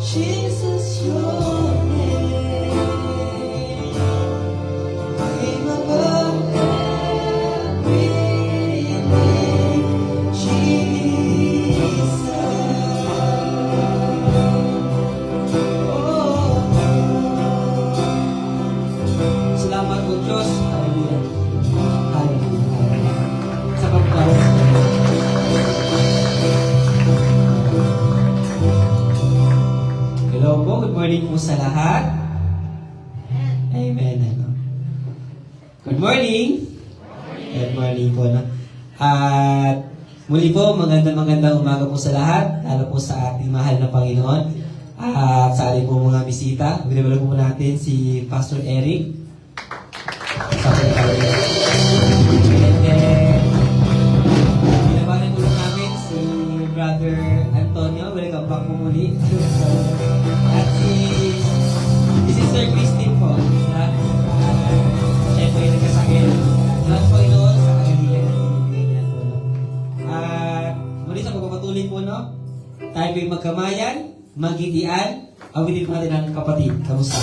Jesus, your name came above every name. Jesus, oh, salamat po Diyos. Hallelujah. Hallelujah. Sa pagkakas. Hello po, good morning po sa lahat. Amen. Good morning. Good morning po. No? At muli po, magandang umaga po sa lahat, lalo po sa ating mahal na Panginoon. At sa ating po mga bisita, binibalik po natin si Pastor Eric. And then, binabalan po namin si Brother Antonio. Welcome back po muli. At si Sister Christine po. Siya po yung nagkasakit. Salamat po inoon sa kagalingan at pinibigyan po. At muli sa pagpapatuloy po, no? Tayo po yung magkamayan, magitian, awitin po natin ang kapatid. Kamusta?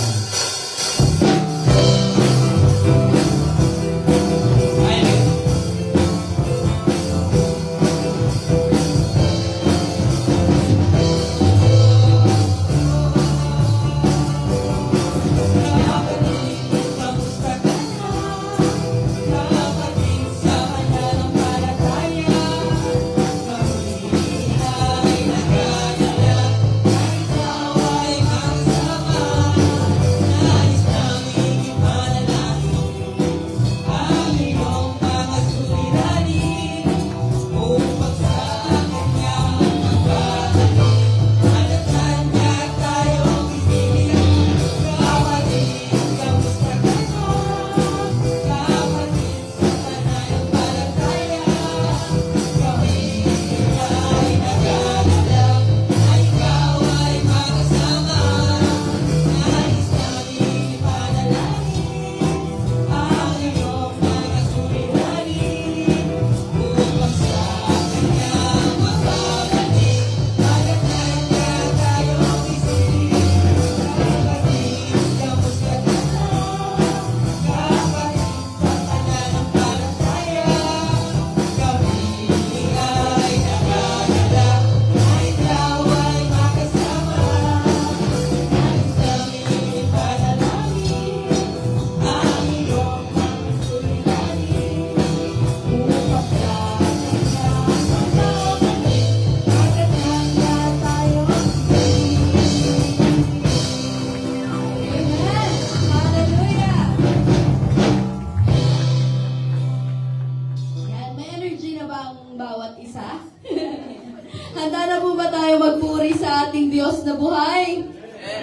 Diyos na buhay.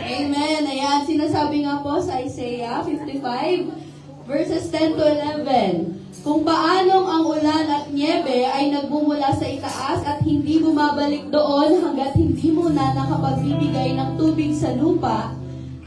Amen. Ayan, sinasabi nga po sa Isaiah 55, verses 10 to 11. Kung paanong ang ulan at niebe ay nagbumula sa itaas at hindi bumabalik doon hanggat hindi mo na nakapagbibigay ng tubig sa lupa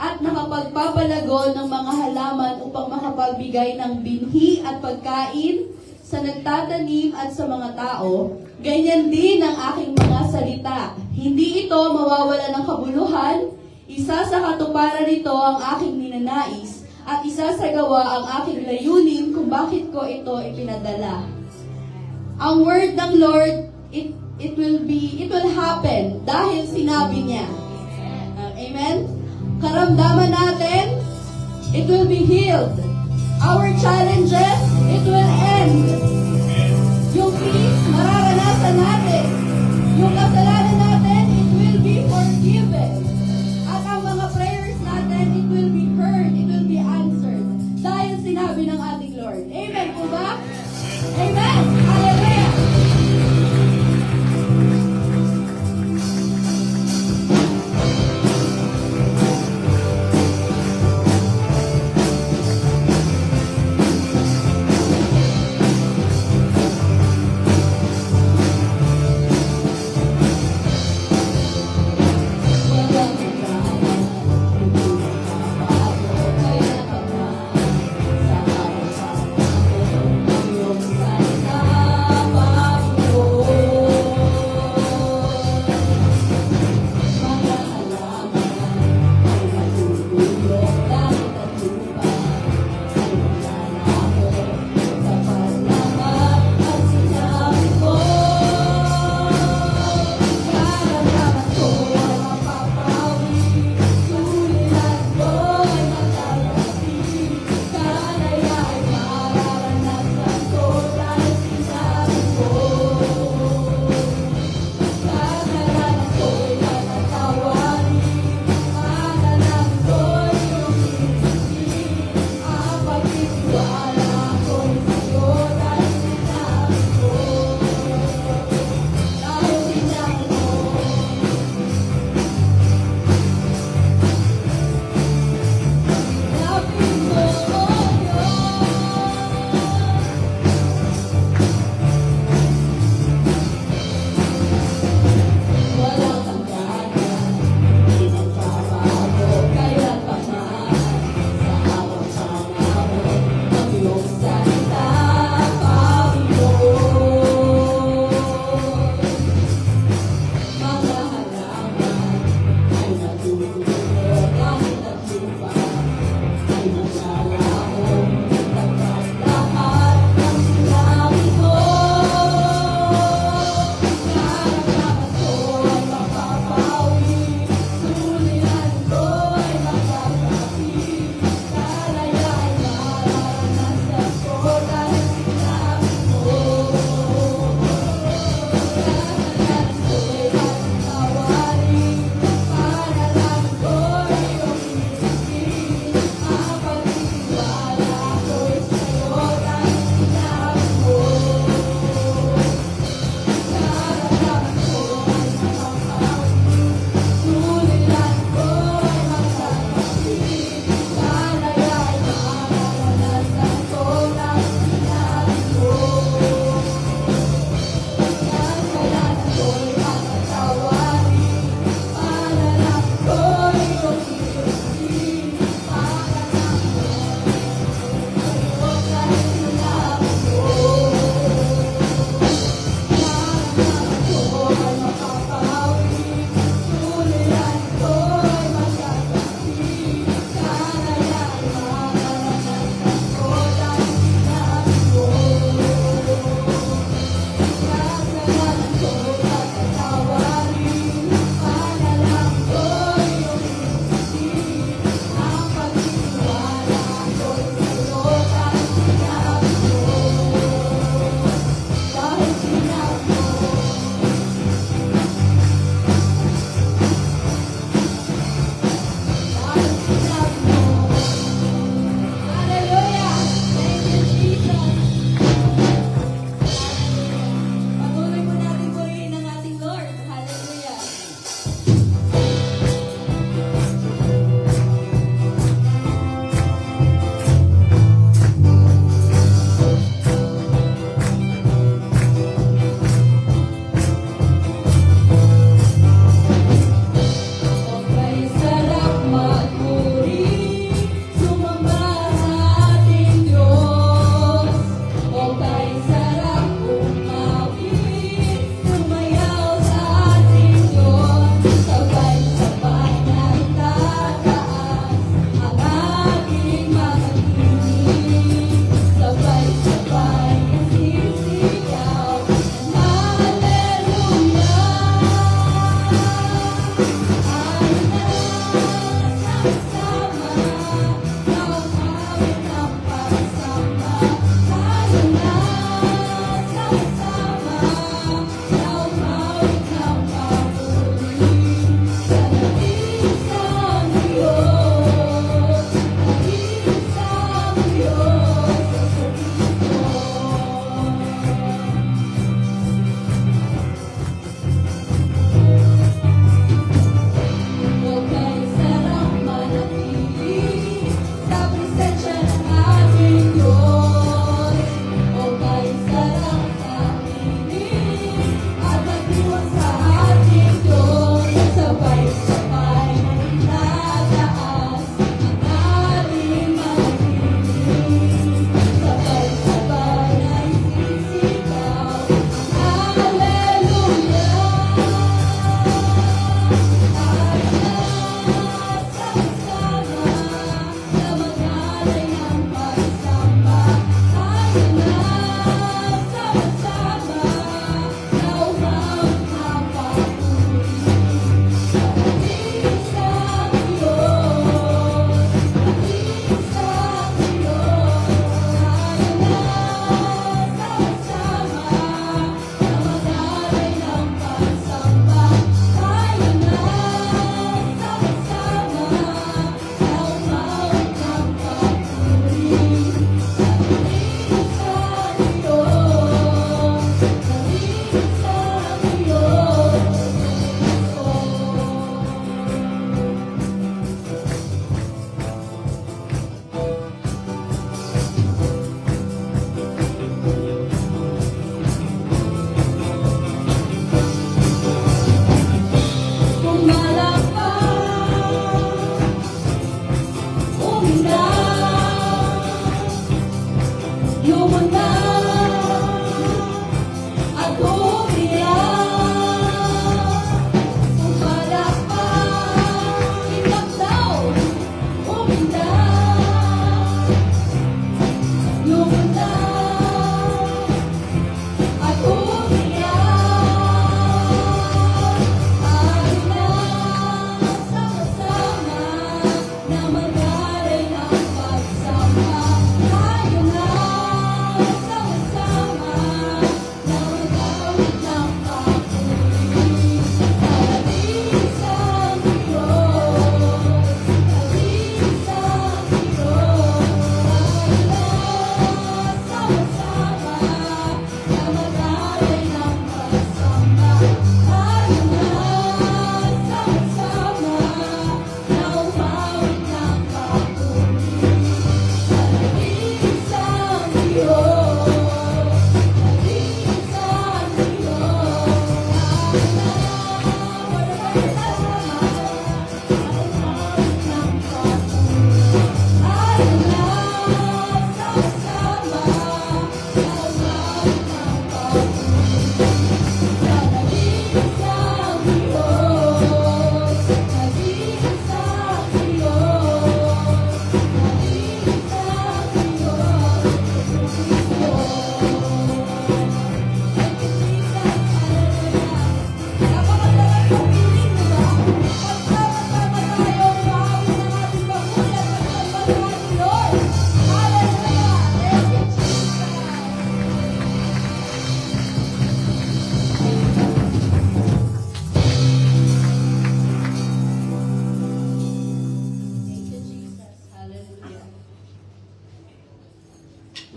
at nakapagpapalago ng mga halaman upang makapagbigay ng binhi at pagkain sa nagtatanim at sa mga tao, ganyan din ang aking mga salita. Hindi ito mawawala ng kabuluhan, isa sa katuparan nito ang aking ninanais, at isa sa gawa ang aking layunin kung bakit ko ito ipinadala. Ang word ng Lord, it will happen dahil sinabi niya. Amen? Karamdaman natin, it will be healed. Our challenges, it will end. Yung peace, mararanasan natin. Yung kasalanan natin, it will be forgiven. At ang mga prayers natin, it will be heard, it will be answered. Dahil sinabi ng ating Lord. Amen po ba? Amen! Hallelujah!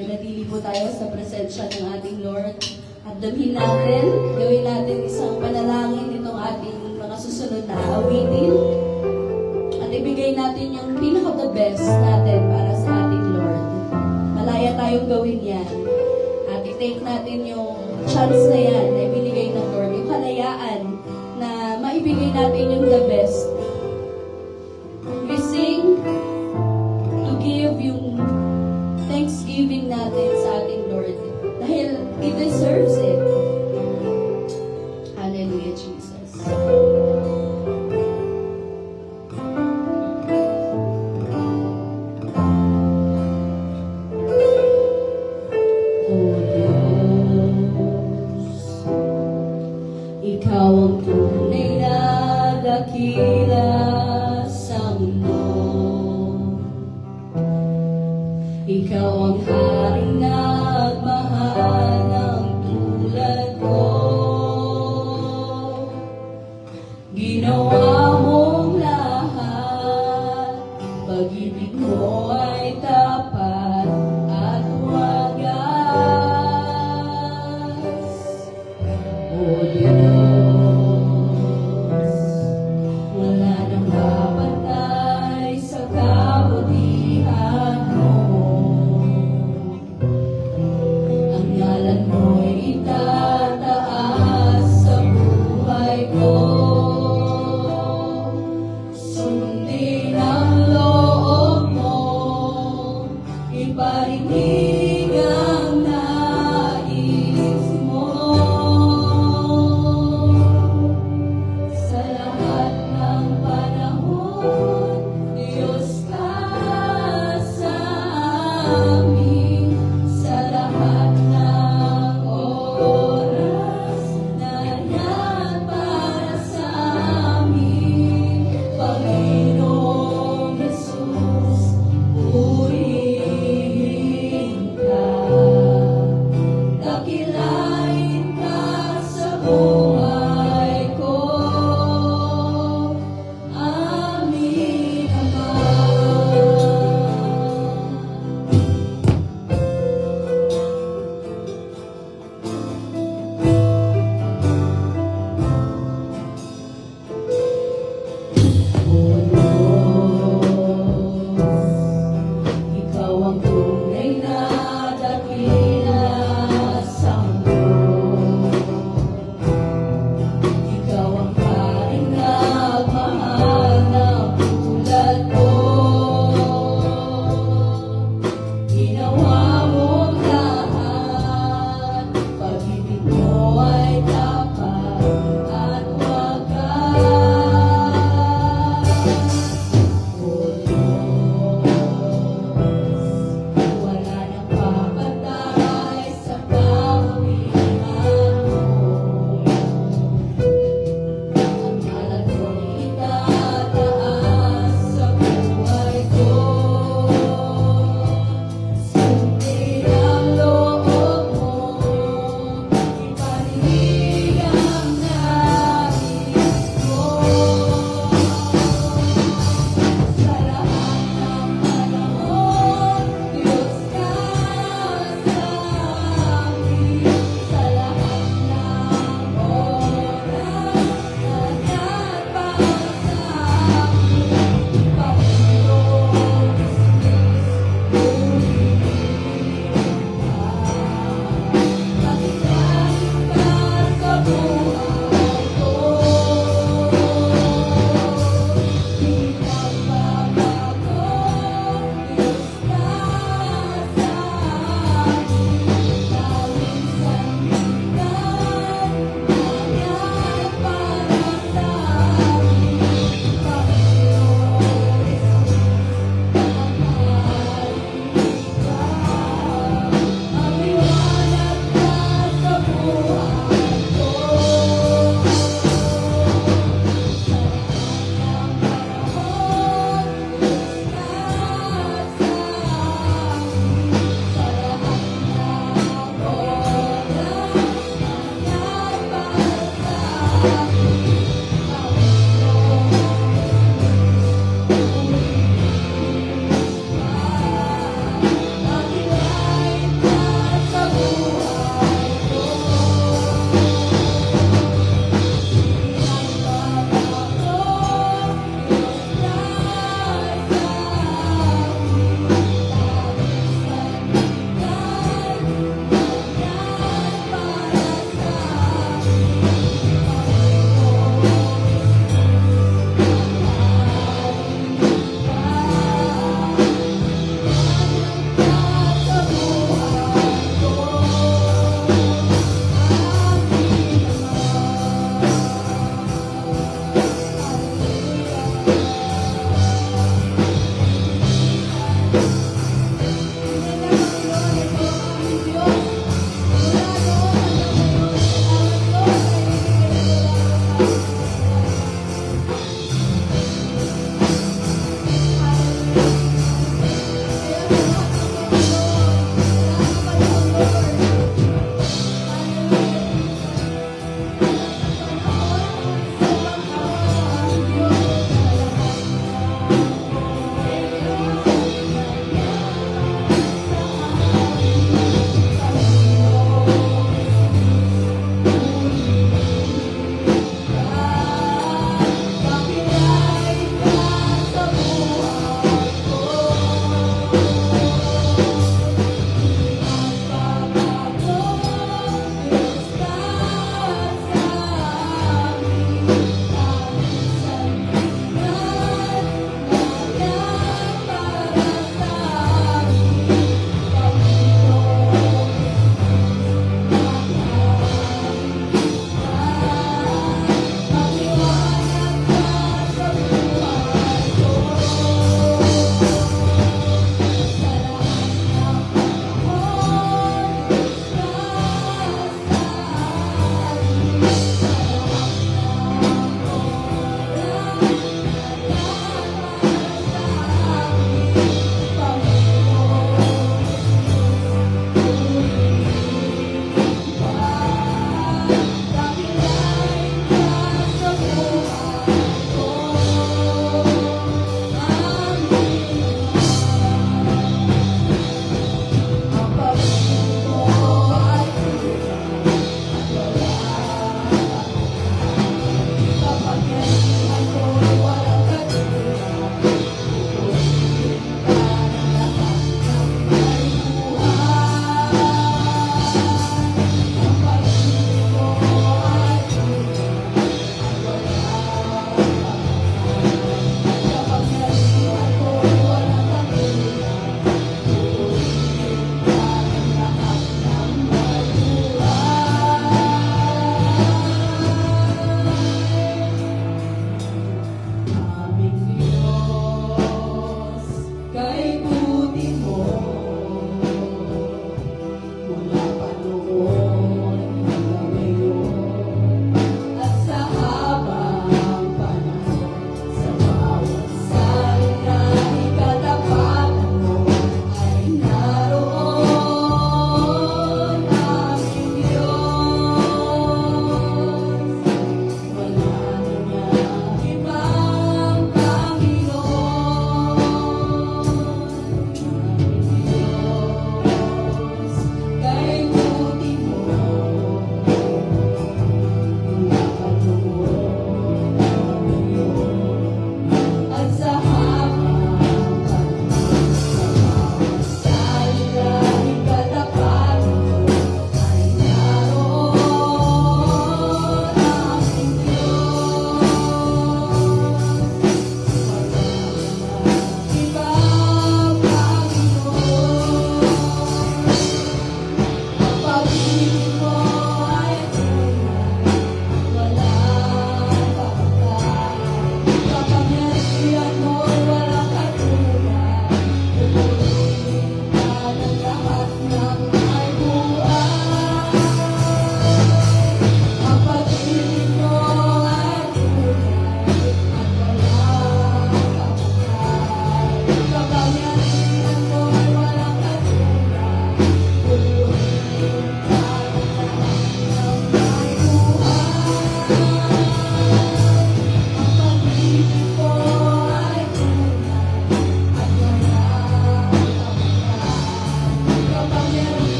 Manatili po tayo sa presensya ng ating Lord. At damhin natin, gawin natin isang panalangin itong ating mga susunod na awitin. At ibigay natin yung pinaka-the best natin para sa ating Lord. Malaya tayong gawin yan. At i-take natin yung chance na yan na ibinigay ng Lord. Yung kalayaan na maibigay natin yung the best. We sing to give yung thanksgiving natin sa ating Lord. Dahil He deserves it. Hallelujah, Jesus. O Diyos, Ikaw ang tunay na dakila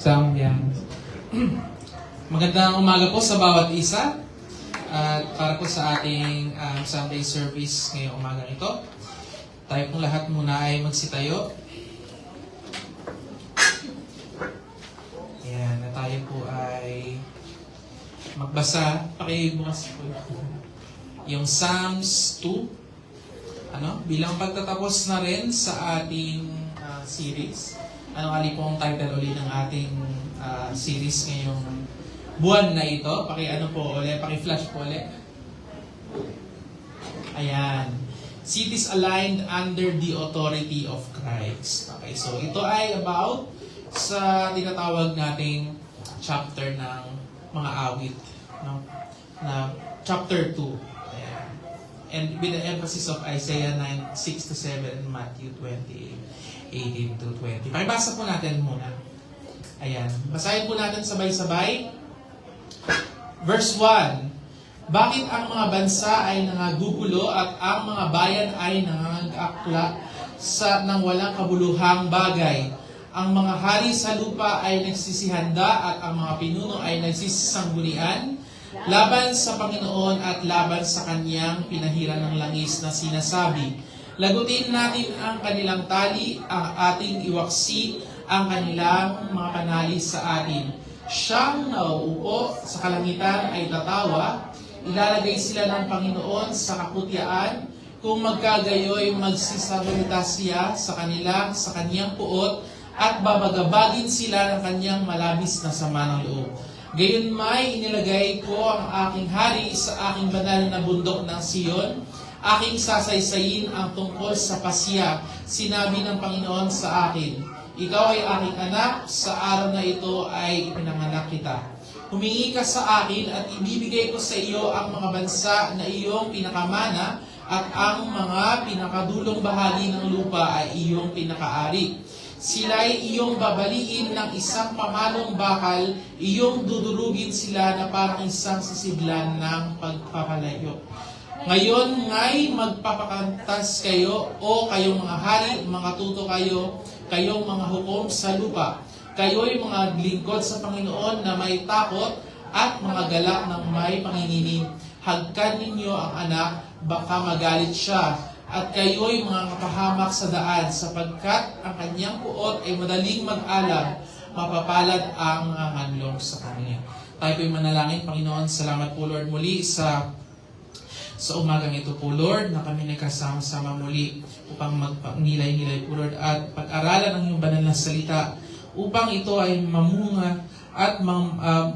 Yan. Magandang umaga po sa bawat isa. At para po sa ating Sunday service ngayong umaga ito, tayo pong lahat muna ay magsitayo. Ayan, na tayo po ay magbasa. Pakibukas po yung Psalms 2. Bilang pagtatapos na rin sa ating series. Ano ali po ang title ulit ng ating series ngayong buwan na ito? Paki-flash po ulit. Ayan. Cities aligned under the authority of Christ. Okay, so ito ay about sa tinatawag nating chapter ng mga awit. No? Na chapter 2. Ayan. And with the emphasis of Isaiah 9:6-7 and Matthew 20:18-20. Pakibasa po natin muna. Ayan. Basahin po natin sabay-sabay. Verse 1. Bakit ang mga bansa ay nangagugulo at ang mga bayan ay nangangakla ng walang kabuluhang bagay? Ang mga hari sa lupa ay nagsisihanda at ang mga pinuno ay nagsisanggunian laban sa Panginoon at laban sa kanyang pinahiran ng langis na sinasabi. Lagutin natin ang kanilang tali, ang ating iwaksi, ang kanilang mga kanalis sa atin. Siyang nauupo sa kalangitan ay tatawa, ilalagay sila ng Panginoon sa kakutyaan, kung magkagayoy magsisalita siya sa kanyang puot, at babagabagin sila ng kanyang malabis na sama ng loob. Gayon may inilagay ko ang aking hari sa aking banal na bundok ng Sion, aking sasaysayin ang tungkol sa pasya, sinabi ng Panginoon sa akin. Ikaw ay aking anak, sa araw na ito ay ipinanganak kita. Humingi ka sa akin at ibibigay ko sa iyo ang mga bansa na iyong pinakamana at ang mga pinakadulong bahagi ng lupa ay iyong pinakaari. Sila ay iyong babaliin ng isang pamalong bakal, iyong dudurugin sila na parang isang sisidlan ng pagpapalayo. Ngayon nga'y magpapakantas kayo o kayong mga hari, mga tuto kayo, kayong mga hukom sa lupa. Kayo'y mga lingkod sa Panginoon na may takot at mga galak ng may panginginig. Hagkan ninyo ang anak, baka magalit siya. At kayo'y mga kapahamak sa daan, sapagkat ang kanyang puot ay madaling mag-alam, mapapalad ang hanglong sa kanya. Tayo po'y manalangin, Panginoon. Salamat po, Lord, muli sa umagang ito po, Lord, na kami nagkasama-sama muli upang magpangilay-nilay po, Lord, at pag-aralan ang iyong banal na salita upang ito ay mamunga at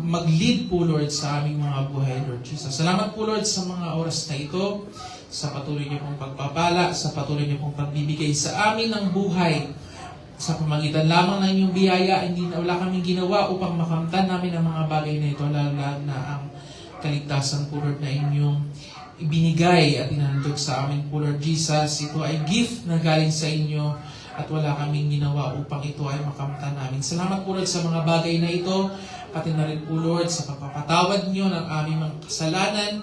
mag-lead po, Lord, sa aming mga buhay, Lord Jesus. Salamat po, Lord, sa mga oras na ito, sa patuloy niyo pong pagpapala, sa patuloy niyo pong pagbibigay sa amin ng buhay. Sa pamagitan lamang ng inyong biyaya, hindi na wala kaming ginawa upang makamtan namin ang mga bagay na ito, lalo na ang kaligtasan po, Lord, na inyong ibinigay at inhandog sa amin po, Lord Jesus. Ito ay gift na galing sa inyo at wala kaming ginawa upang ito ay makamtan namin. Salamat po, Lord, sa mga bagay na ito, pati na rin po, Lord, sa pagpapatawad niyo ng aming mga kasalanan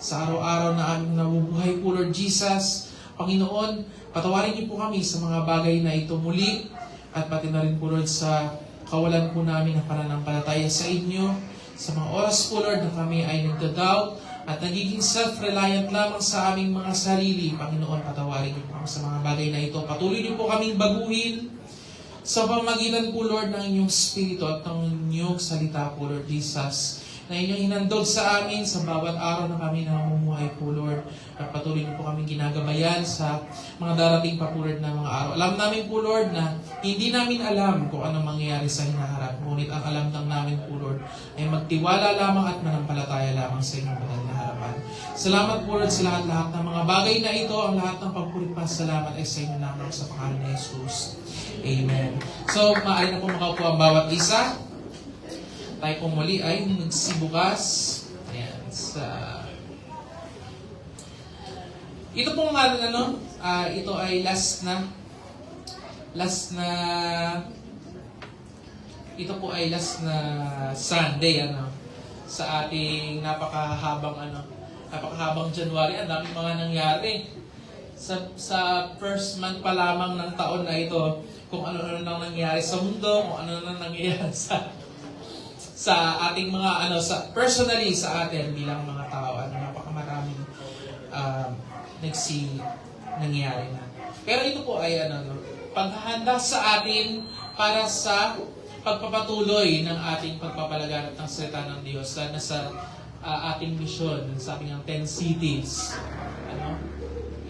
sa araw-araw na aming nabubuhay po, Lord Jesus. Panginoon, patawarin niyo po kami sa mga bagay na ito muli at pati na rin po, Lord, sa kawalan po namin ng pananampalataya sa inyo. Sa mga oras po, Lord, na kami ay nagda-doubt at nagiging self-reliant lamang sa aming mga sarili. Panginoon, patawarin niyo po kami sa mga bagay na ito. Patuloy niyo po kaming baguhin sa pamagitan po, Lord, ng inyong Espiritu at ng inyong salita po, Lord Jesus, na inyong hinandog sa amin sa bawat araw na kami namumuhay po, Lord. At patuloy niyo po kaming ginagabayan sa mga darating pa po, Lord, na mga araw. Alam namin po, Lord, na hindi namin alam kung ano mangyayari sa hinaharap. Ngunit ang alam lang namin po, Lord, ay magtiwala lamang at manampalataya lamang sa inyong banal na harapan. Salamat po, Lord, sa lahat-lahat ng mga bagay na ito. Ang lahat ng pagpuri pa salamat ay sa inyo lamang sa pangalan ni Jesus. Amen. So, maaari na po makaupo ang bawat isa. Tayo po muli ay magsibukas. Ayan, ito pong ito ay last na Sunday sa ating napakahabang January. Ang daming mga nangyari sa first month pa lamang ng taon na ito. kung ano-ano nang nangyayari sa mundo, kung ano nang nangyayari sa ating mga personally sa atin bilang mga tao, napakamaraming nangyayari na. Pero ito po ay paghahanda sa atin para sa pagpapatuloy ng ating pagpapalaganap ng salita ng Diyos na sa ating misyon, sabi ng 10 cities.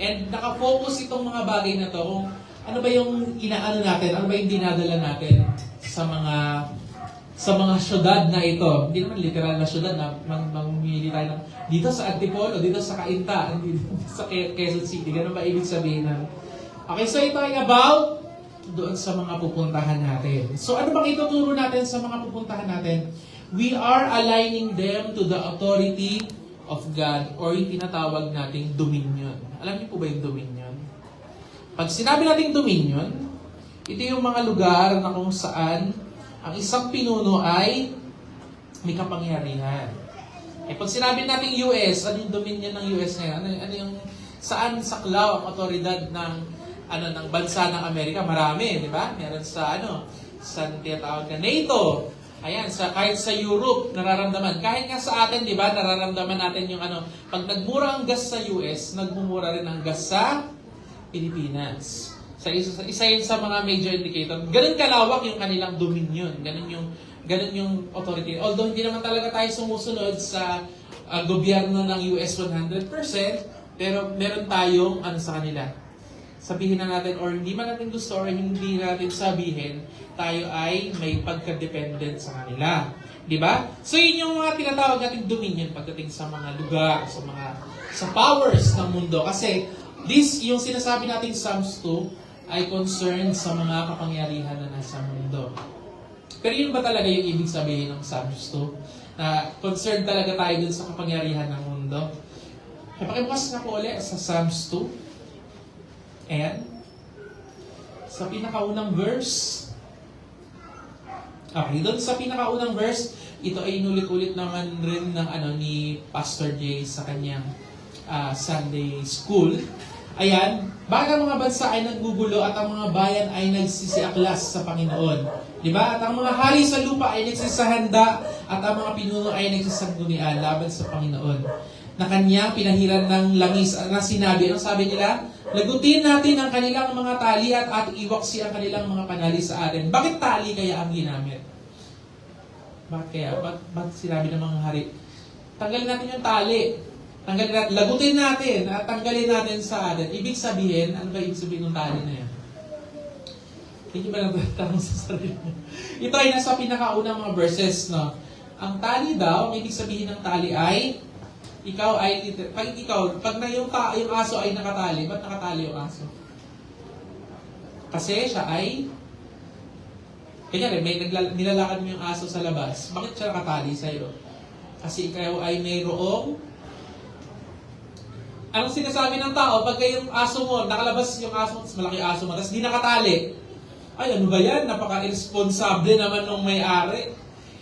And nakafocus itong mga bagay na to kung ano ba yung inaano natin, ano ba yung dinadala natin sa mga syudad na ito. Hindi naman literal na syudad na mamimili tayo ng dito sa Antipolo, dito sa Cainta, dito sa Quezon City. Ganun ba ibig sabihin ng... Okay, so ito ay about doon sa mga pupuntahan natin. So ano bang ituturo natin sa mga pupuntahan natin? We are aligning them to the authority of God or yung tinatawag nating dominion. Alam niyo po ba yung dominion? Pag sinabi nating dominion, ito yung mga lugar na kung saan ang isang pinuno ay may kapangyarihan. Pag sinabi nating US, ano yung dominion ng US ngayon? Ano yung saan saklaw ang otoridad ng bansa ng Amerika? Marami, di ba? Meron sa sa tinatawag na NATO. Ayan, kahit sa Europe, nararamdaman. Kahit nga sa atin, di ba, nararamdaman natin yung pag nagmura ang gas sa US, nagmumura rin ang gas sa Pilipinas. Isa yun sa mga major indicator. Ganun kalawak yung kanilang dominion. Ganun yung authority. Although hindi naman talaga tayo sumusunod sa gobyerno ng US 100%, pero meron tayong sa kanila. Sabihin na natin, or hindi man natin gusto, or hindi natin sabihin, tayo ay may pagka-dependent sa kanila. Di ba? So yun yung mga tinatawag nating dominion pagdating sa mga lugar, sa powers ng mundo. Kasi yung sinasabi nating Psalms 2 ay concerned sa mga kapangyarihan na nasa mundo. Pero yun ba talaga yung ibig sabihin ng Psalms 2? Na concerned talaga tayo dun sa kapangyarihan ng mundo? Pakibukas na po ulit sa Psalms 2. And sa pinakaunang verse, okay, doon sa pinakaunang verse, ito ay inulit-ulit naman rin ng ni Pastor Jay sa kanyang Sunday school. Ayan, bakit ang mga bansa ay naggugulo at ang mga bayan ay nagsisiaklas sa Panginoon? Di ba? At ang mga hari sa lupa ay nagsisahanda at ang mga pinuno ay nagsisanggunian laban sa Panginoon. Na kanyang pinahiran ng langis na sinabi. Anong sabi nila? Lagutin natin ang kanilang mga tali at iwaksi ang kanilang mga panali sa atin. Bakit tali kaya ang ginamit? Bakit kaya? Bakit sinabi ng mga hari? Tanggalin natin yung tali. Lagutin natin at tanggalin natin sa atin. Ibig sabihin, ano ba ibig sabihin ng tali na yan? Hindi ba nagtatanong sa sarili mo? Ito ay nasa pinakaunang mga verses, no? Ang tali daw, ang ibig sabihin ng tali ay pag yung aso ay nakatali, ba't nakatali yung aso? Kasi siya ay, kanya may nilalakad mo yung aso sa labas, bakit siya nakatali sa'yo? Kasi ikaw ay mayroong, anong sinasabi ng tao, pag yung aso mo, nakalabas yung aso mo, malaki aso mo, tapos di nakatali, ay ano ba yan, napaka-irresponsable naman ng may-ari.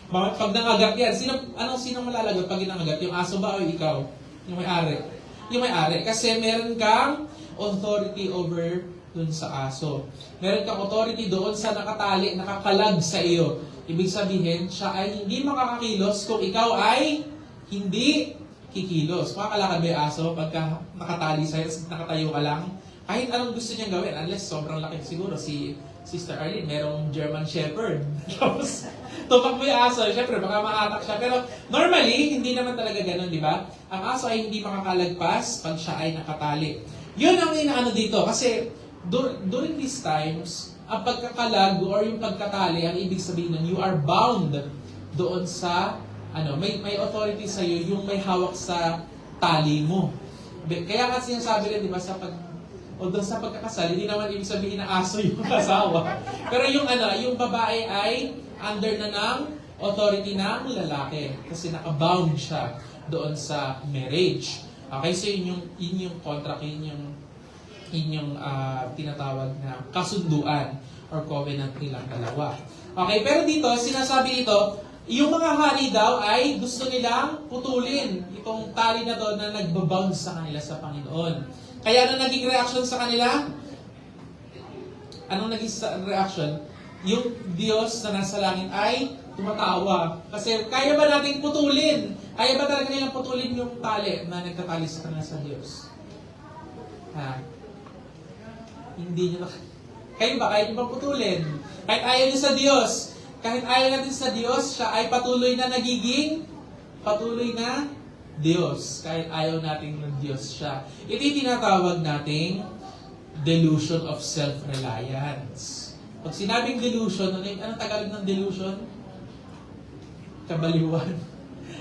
Pag nangagat yan, sino malalagot pag nangagat? Yung aso ba o ikaw? Yung may-ari. Yung may-ari. Kasi meron kang authority over dun sa aso. Meron kang authority doon sa nakatali, nakakalag sa iyo. Ibig sabihin, siya ay hindi makakakilos kung ikaw ay hindi kikilos. Makakalakad ba yung aso pagka nakatali sa'yo, nakatayo ka lang? Kahit anong gusto niyang gawin, unless sobrang laki siguro si Sister Arlene, merong German Shepherd. Tapos, tupak mo yung aso, syempre, baka ma-attack siya. Pero normally, hindi naman talaga ganun, di ba? Ang aso ay hindi makakalagpas pag siya ay nakatali. Yun ang inaano dito. Kasi during these times, ang pagkakalag or yung pagkatali, ang ibig sabihin nun, you are bound doon sa, may authority sa iyo, yung may hawak sa tali mo. Kaya nga sinasabi rin, di ba, although sa pagkakasal, hindi naman ibig sabihin na aso yung asawa. Pero yung babae ay under na ng authority ng lalaki. Kasi nakabound siya doon sa marriage. Okay, so yun yung contract, yun yung tinatawag na kasunduan or covenant nilang dalawa. Okay, pero dito, sinasabi dito, yung mga hari daw ay gusto nilang putulin itong tali na doon na nagbabound sa kanila sa Panginoon. Kaya na naging reaction sa kanila? anong naging reaction? Yung Diyos na nasa langit ay tumatawa. Kasi kaya ba nating putulin? Kaya ba talaga nilang putulin yung tali na nagtatali sa kanila sa Diyos? Ha? Hindi nyo na... Kayo ba? Kaya nyo ba putulin? Kahit ayaw nyo sa Diyos, kahit ayaw natin sa Diyos, siya ay patuloy na nagiging patuloy na Diyos. Kahit ayaw natin ng Diyos siya. Ito yung tinatawag nating delusion of self-reliance. Pag sinabing delusion, anong Tagalog ng delusion? Kabaliwan.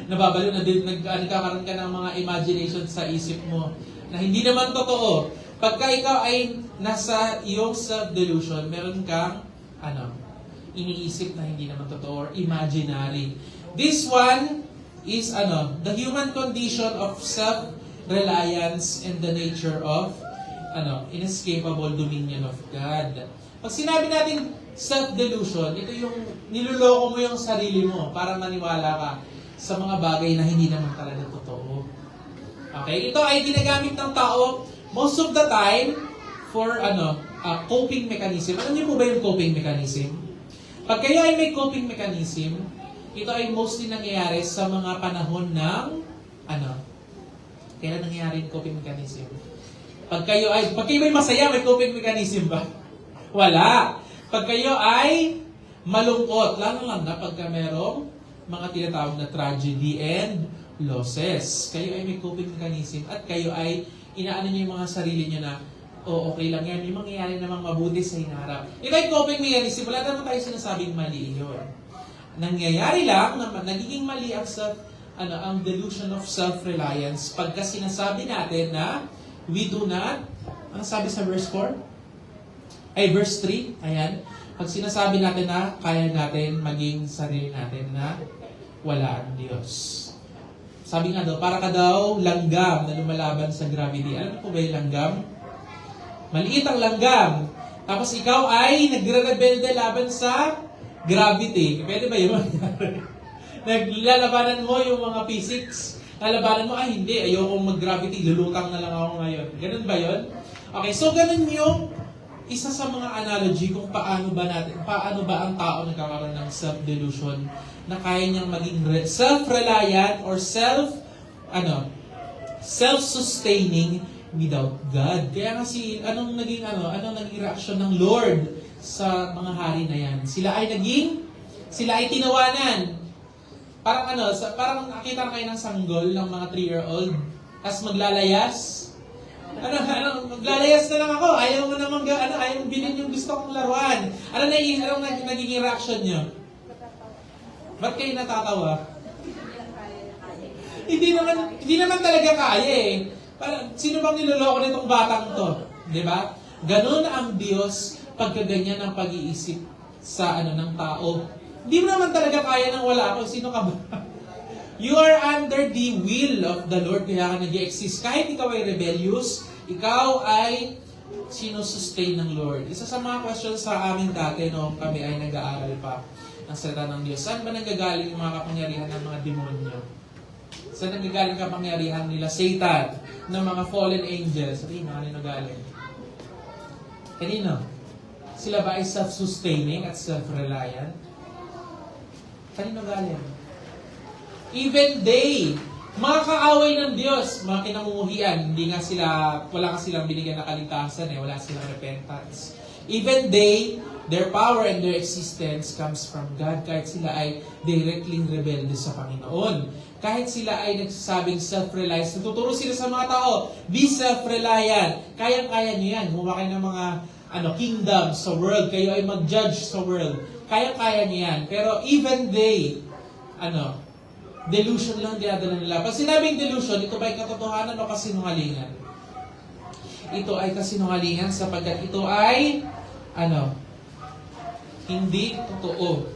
Nababaliw na nagkakaroon ka ng mga imagination sa isip mo na hindi naman totoo. Pagka ikaw ay nasa iyong self-delusion, meron kang iniisip na hindi naman totoo or imaginary. This one is the human condition of self-reliance and the nature of inescapable dominion of God. Pag sinabi natin self-delusion, ito yung niloloko mo yung sarili mo para maniwala ka sa mga bagay na hindi naman talaga totoo. Okay? Ito ay ginagamit ng tao most of the time for coping mechanism. Alam niyo po ba yung coping mechanism? Pag kayo ay may coping mechanism, ito ay mostly nangyayari sa mga panahon ng kailan nangyayari yung coping mechanism? Pag kayo ay masaya, may coping mechanism ba? Wala. Pag kayo ay malungkot, lalo lang na pagka merong mga tinatawag na tragedy and losses. Kayo ay may coping mechanism at kayo ay inaano nyo yung mga sarili nyo na, okay lang yan, may mangyayari namang mabuti sa hinaharap. Ito ay coping mechanism. Wala naman tayo sinasabing mali yun. Nangyayari lang na nagiging mali ang delusion of self-reliance pagka sinasabi natin na we do not, ano sabi sa verse 4? Verse 3, ayan. Pag sinasabi natin na kaya natin maging sarili natin na wala ang Diyos. Sabi nga daw, para ka daw langgam na lumalaban sa gravity. Alam niyo po ba yung langgam? Maliit ang langgam. Tapos ikaw ay nagre-rebelde laban sa gravity. Pwede ba yun? Naglalabanan mo yung mga physics. Lalabanan mo, hindi, ayokong mag-gravity, lulutang na lang ako ngayon. Ganun ba yun? Okay, so ganun yung isa sa mga analogy kung paano ba ang tao nagkakaroon ng self-delusion na kaya niyang maging self-reliant or self-sustaining without God. Kaya kasi anong naging reaction ng Lord sa mga hari na yan? Sila ay tinawanan. Parang nakita kayo ng sanggol ng mga 3-year-old tapos maglalayas. Maglalayas na lang ako. Ayaw mo namang ayaw mo bilhin yung gusto kong laruan. Anong nagiging reaction nyo? Ba't kayo natatawa? Hindi naman talaga kaya eh. Sino bang niloloko nitong batang to? Di ba? Ganun ang Diyos pagkaganyan ang pag-iisip sa ng tao. Hindi mo naman talaga kaya nang wala ako. Sino ka ba? You are under the will of the Lord, kaya ka nag-exist. Kahit ikaw ay rebellious, ikaw ay sinusustain ng Lord. Isa sa mga questions sa amin dati, no, kami ay nag-aaral pa ng salita ng Diyos. Saan ba nanggagaling yung mga kapangyarihan ng mga demonyo? Saan nanggagaling kapangyarihan nila? Satan, ng mga fallen angels. Kanino galing? Kanino? Sila ba ay self-sustaining at self-reliant? Kanino galing? Even they, mga kaaway ng Diyos, mga kinamumuhian, wala ka silang binigyan na kaligtasan wala silang repentance. Even they, their power and their existence comes from God, kahit sila ay directly rebelde sa Panginoon. Kahit sila ay nagsasabing self-reliance, natuturo sila sa mga tao, be self-reliant. Kayang-kaya nyo yan. Gumawa kayo ng mga kingdom sa world, kayo ay mag-judge sa world. Kayang-kaya nyo yan. Pero even they, delusion lang dinadala nila. Pag sinabing delusion, ito ba ay katotohanan o kasinungalingan? Ito ay kasinungalingan sapagkat ito ay hindi totoo.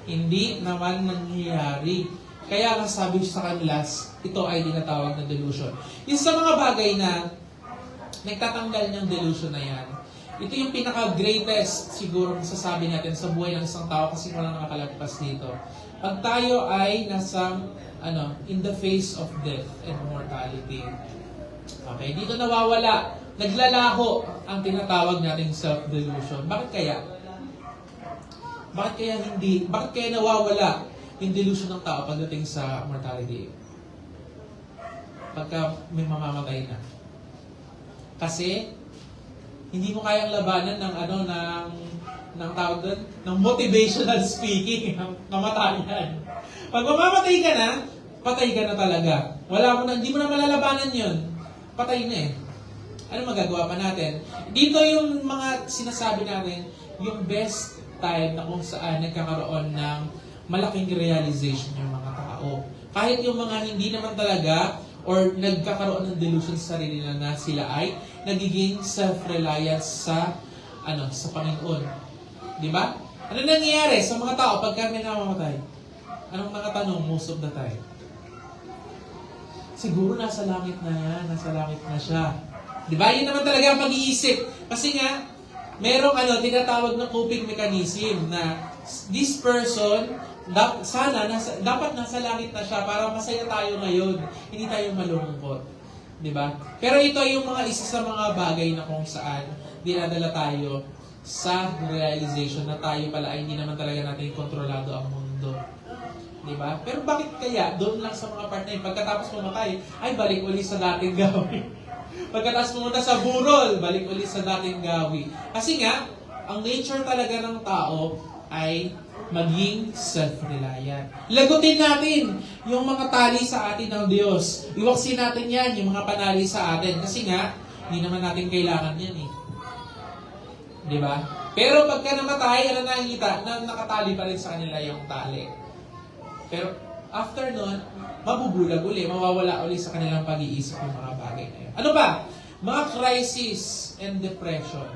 Hindi naman nangyayari. Kaya nga sabi sa kanila, ito ay tinatawag na delusion. Isa sa mga bagay na nagtatanggal ng delusion na yan, ito yung pinaka-greatest siguro masasabi natin sa buhay ng isang tao kasi walang nakakalagpas dito. Pag tayo ay nasa in the face of death and mortality. Okay, dito nawawala naglalaho ang tinatawag nating self-delusion. Bakit kaya? Bakit kaya hindi? Bakit kaya nawawala yung delusion ng tao pagdating sa mortality? Pagka may mamamatay na. Kasi hindi mo kayang labanan ng ng tawag doon, ng motivational speaking, ng kamatayan. Pag mamamatay ka na, patay ka na talaga. Hindi mo na malalabanan yun. Patay na eh. Ano magagawa pa natin? Dito yung mga sinasabi natin, yung best time na kung saan nagkakaroon ng malaking realization yung mga tao. Kahit yung mga hindi naman talaga or nagkakaroon ng delusion sa sarili na sila ay nagiging self-reliant sa Panginoon. Di ba? Ano nangyayari sa mga tao pagka may namamatay? Anong nakatanong most of the time? Siguro nasa langit na yan, nasa langit na siya. Di ba? Yun naman talaga ang pag-iisip. Kasi nga, merong tinatawag na coping mechanism na this person, dapat nasa langit na siya para masaya tayo ngayon. Hindi tayo malungkot. Di ba? Pero ito yung isa sa mga bagay na kung saan dinadala tayo sa realization na tayo pala ay hindi naman talaga natin kontrolado ang mundo. Diba? Pero bakit kaya doon lang sa mga part na yun, pagkatapos pumatay, ay balik uli sa dating gawi. Pagkatapos pumunta sa burol, balik uli sa dating gawi. Kasi nga, ang nature talaga ng tao ay maging self-reliant. Lagutin natin yung mga tali sa atin ng Diyos. Iwaksin natin yan, yung mga panali sa atin. Kasi nga, hindi naman natin kailangan yan eh. Di ba? Pero pagka namatay, nakikita na nakatali pa rin sa kanila yung tali. Pero after nun, mabubulag uli, mawawala uli sa kanilang pag-iisip yung mga bagay na yun. Ano ba? Mga crisis and depression.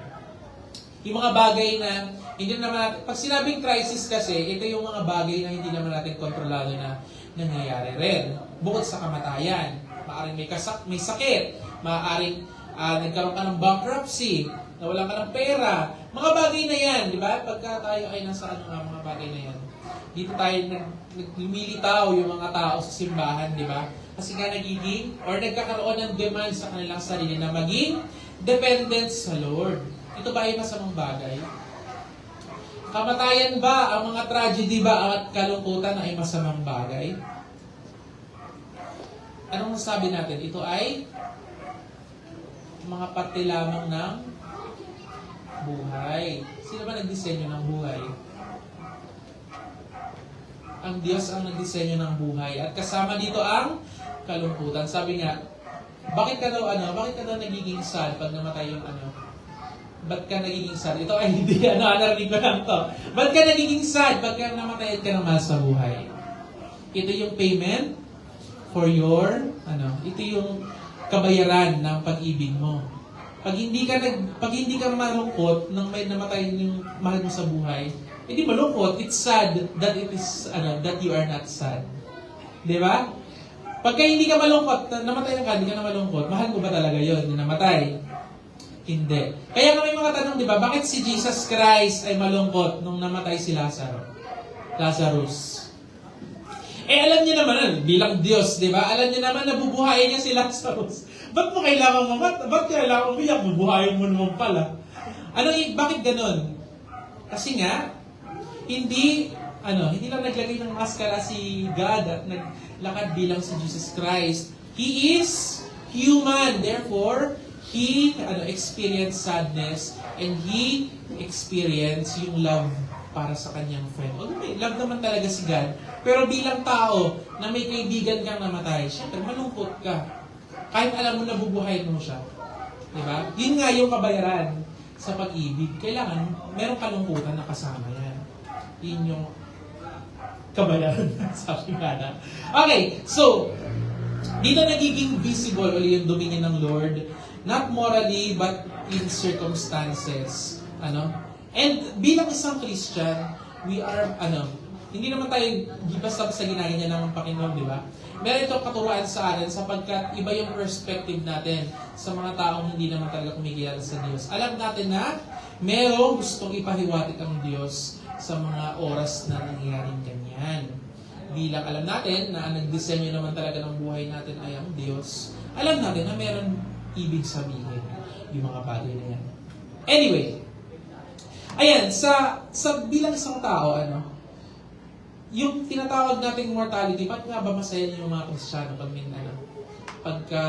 Yung mga bagay na hindi naman natin, pag sinabing crisis kasi, ito yung mga bagay na hindi naman natin kontrolado na nangyayari rin. Bukod sa kamatayan, maaaring may sakit, maaaring nagkaroon ka ng bankruptcy, nawalan ka ng pera, mga bagay na yan, di ba? Pagka tayo ay nasa mga bagay na yan, dito tayo lumilitaw yung mga tao sa simbahan, di ba? Kasi nga nagkakaroon ng demand sa kanilang sarili na maging dependent sa Lord. Ito ba ay masamang bagay? Kamatayan ba, ang mga tragedy ba at kalungkutan ay masamang bagay? Anong masabi natin? Ito ay mga parte lamang ng buhay. Sino ba nagdisenyo ng buhay? Ang Diyos ang nagdisenyo ng buhay. At kasama dito ang kalungkutan. Sabi nga, bakit ka daw nagiging sad pag namatay yung Ba't ka nagiging sad? Ito ay hindi, narinig ko lang to. Ba't ka nagiging sad pagka namatay at ka ng mahal sa buhay? Ito yung payment for your, ito yung kabayaran ng pag-ibig mo. Pag hindi ka malungkot nang may namatay yung mahal mo sa buhay, hindi malungkot, it's sad that that you are not sad. 'Di ba? Pagka hindi ka malungkot, namatay ka, hindi ka na malungkot, mahal mo ba talaga 'yon, yung namatay? Hindi. Kaya nga may mga tanong, 'di ba? Bakit si Jesus Christ ay malungkot nung namatay si Lazarus? Alam niyo naman, bilang Diyos, di ba? Alam niyo naman na bubuhayin niya si Lazarus. Ba't mo kailangan Ba't kailangan umiyak? Bubuhayin mo naman pala. Bakit ganun? Kasi nga, hindi lang naglagay ng maskara si God at naglakad bilang si Jesus Christ. He is human. Therefore, He experienced sadness and He experienced yung love para sa kanyang friend. Love naman talaga si God. Pero bilang tao na may kaibigan kang namatay, syempre malungkot ka. Kahit alam mo na bubuhayin mo siya. Diba? Yun nga yung kabayaran sa pag-ibig. Kailangan merong kalungkutan na kasama yan. Yun yung kabayaran sabi nga na. Okay, so dito nagiging visible ulit yung dominion ng Lord, not morally but in circumstances. And bilang isang Christian, we are, hindi naman tayo basta sa ginaganya ng Panginoon, di ba? Meron itong katuruan sa atin sapagkat iba yung perspective natin sa mga taong hindi naman talaga kumikilala sa Diyos. Alam natin na merong gustong ipahiwatig ang Diyos sa mga oras na nangyayaring ganyan. Bilang alam natin na ang nagdisenyo naman talaga ng buhay natin ay ang Diyos, alam natin na meron ibig sabihin. yung mga bagay na yan. Anyway, ayan, sa bilang isang tao, yung tinatawag nating mortality, ba't nga ba masaya yung mga Kristiyano pag pagka,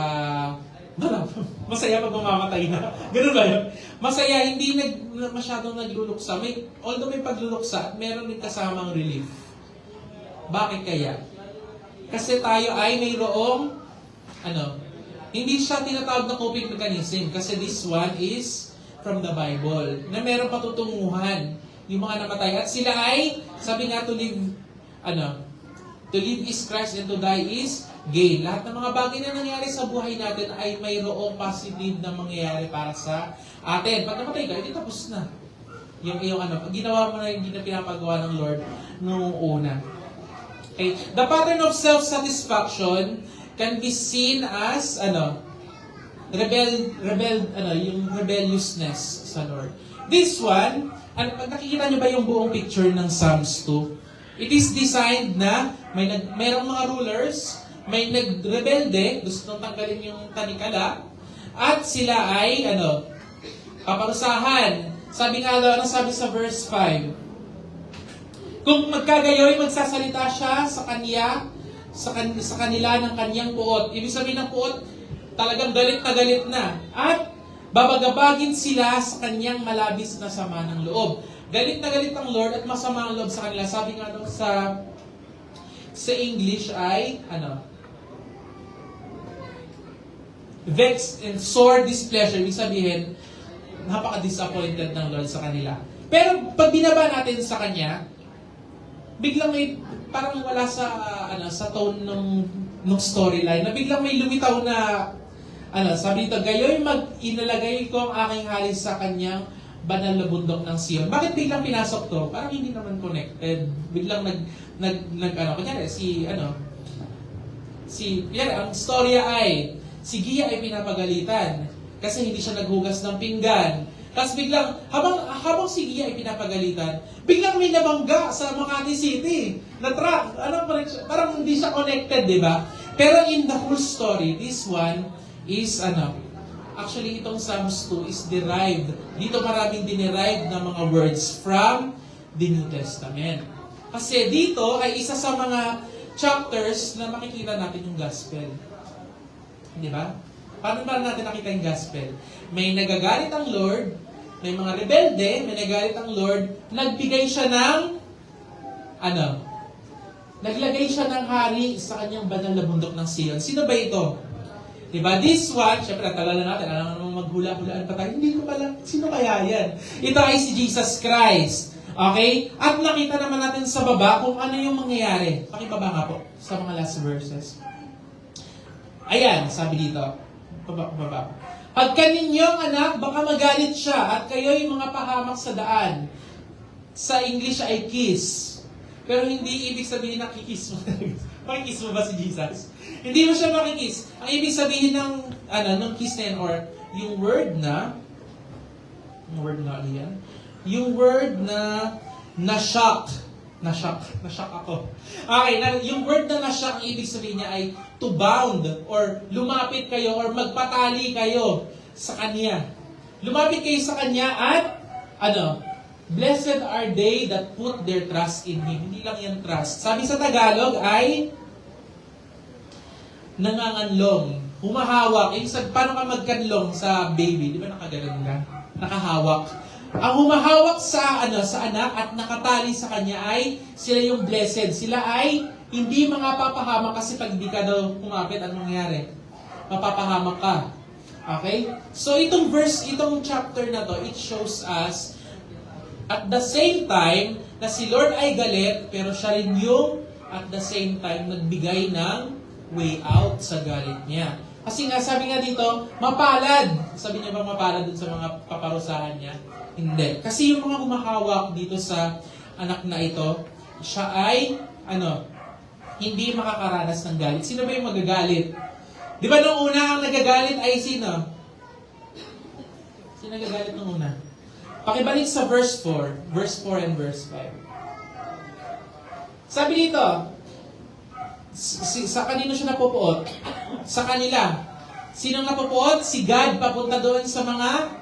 masaya pag mamamatay na? Ganun ba yun? Masaya, hindi masyadong nagluluksa. Although may pagluluksa, meron din kasamang relief. Bakit kaya? Kasi tayo ay mayroong, hindi siya tinatawag na coping mechanism. Kasi this one is from the Bible. Na meron patutunguhan yung mga namatay. At sila ay, sabi nga to live is Christ and to die is gain. Lahat ng mga bagay na nangyari sa buhay natin ay mayroong positive na mangyayari para sa atin. Pag namatay ka, hindi tapos na. Yung ginawa mo na yung pinapagawa ng Lord noong una. Okay. The pattern of self-satisfaction can be seen as yung rebelliousness sa Lord. This one, nakikita niyo ba yung buong picture ng Psalms 2? It is designed na mayroong mga rulers, may nagrebelde, gusto nang tanggalin yung tanikala, at sila ay paparusahan. Sabi nga daw, sabi sa verse 5? Kung magkagayoy, magsasalita siya sa kanila ng kanyang puot. Ibig sabihin ng puot, talagang galit na. At babagabagin sila sa kanyang malabis na sama ng loob. Galit na galit ang Lord at masama ang loob sa kanila. Sabi nga daw sa English ay, vexed and sore displeasure. Ibig sabihin, napaka-disappointed ng Lord sa kanila. Pero pag binaba natin sa Kanya, biglang may, parang wala sa tone ng storyline, na biglang may lumitaw na, sabi nito, gayoy inalagay ko ang aking halis sa Kanyang banal na bundok ng Sion. Bakit biglang pinasok to? Parang hindi naman connected. Biglang kunyari, ang storya ay, si Gia ay pinapagalitan kasi hindi siya naghugas ng pinggan. Tapos biglang, habang si Gia ay pinapagalitan, biglang may nabangga sa Makati City na truck. Parang hindi siya connected, di ba? Pero in the whole story, this one is, actually itong Psalms 2 is derived. Dito maraming dinerive na mga words from the New Testament. Kasi dito ay isa sa mga chapters na makikita natin yung gospel. Di ba? Paano ba natin nakita yung gospel? May nagagalit ang Lord, may mga rebelde, may nagagalit ang Lord, nagbigay siya ng, naglagay siya ng hari sa kanyang banal na bundok ng Sion. Sino ba ito? Diba? This one, syempre natalala natin, alam naman maghula-hulaan pa tayo, hindi ko pala, sino kaya yan? Ito ay si Jesus Christ. Okay? At nakita naman natin sa baba kung ano yung mangyayari. Pakibaba nga po sa mga last verses. Ayan, sabi dito. Baba. Pagka ninyong anak, baka magalit siya at kayo'y mga pahamak sa daan. Sa English ay kiss. Pero hindi ibig sabihin na kikiss mo. Pakikiss mo ba si Jesus? Hindi mo siya makikiss. Ang ibig sabihin ng kiss na yan, or yung word na na-shock. Na-shock ako. Okay, yung word na na-shock, ang ibig sabihin niya ay to bound, or lumapit kayo, or magpatali kayo sa Kanya. Lumapit kayo sa Kanya at, blessed are they that put their trust in Him. Hindi lang yan trust. Sabi sa Tagalog ay, nanganganlong, humahawak. Paano ka magkanlong sa baby? Di ba nakagalan ka? Nakahawak. Ang humahawak sa anak at nakatali sa kanya ay sila yung blessed. Sila ay hindi mga papahamak kasi pag hindi ka daw kumapit, anong mangyayari? Mapapahamak ka. Okay? So itong chapter na to, it shows us at the same time na si Lord ay galit, pero siya rin yung at the same time nagbigay ng way out sa galit niya. Kasi nga, sabi nga dito, mapalad. Sabi niya ba mapalad dun sa mga paparusahan niya? Hindi. Kasi yung mga humahawak dito sa anak na ito, siya ay, hindi makakaranas ng galit. Sino ba yung magagalit? Di ba nung una ang nagagalit ay sino? Sino nagagalit nung una? Pakibalik sa verse 4 and verse 5. Sabi dito, sa kanino siya napupuot? Sa kanila. Sinong napupuot? Si God papunta doon sa mga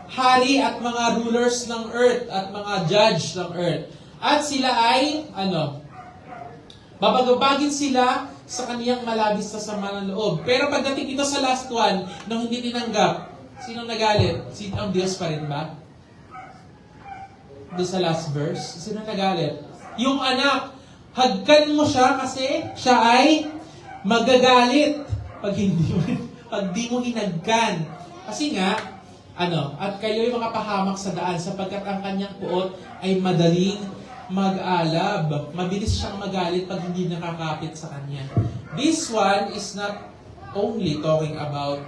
hari at mga rulers ng earth at mga judge ng earth. At sila ay, babagabagin sila sa kaniyang malabis na sama ng loob. Pero pagdating ito sa last one, nung hindi tinanggap, sinong nagalit? Ang Diyos pa rin ba? Doon sa last verse, sinong nagalit? Yung anak, hagkan mo siya kasi siya ay magagalit pag di mo hinagkan. Kasi nga, at kayo'y makapahamak sa daan sapagkat ang kanyang puot ay madaling mag-alab. Mabilis siyang magalit pag hindi nakakapit sa kanya. This one is not only talking about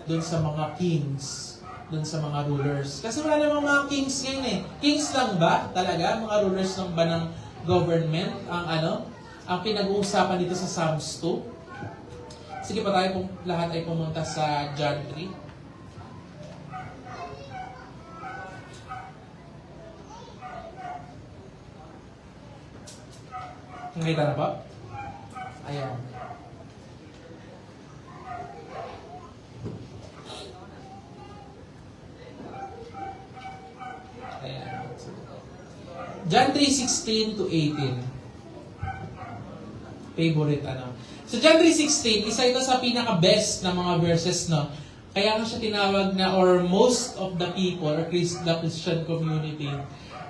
dun sa mga kings, dun sa mga rulers. Kasi wala namang mga kings ngayon eh. Kings lang ba talaga? Mga rulers lang ba ng government ang pinag-uusapan dito sa Psalms 2? Sige pa tayo lahat ay pumunta sa John 3. Nakita na ba? Ayan. Ayan. John 3:16 to 18. Favorite So John 3:16, isa ito sa pinaka-best na mga verses, no? Kaya nga siya tinawag na, or most of the people, or the Christian community,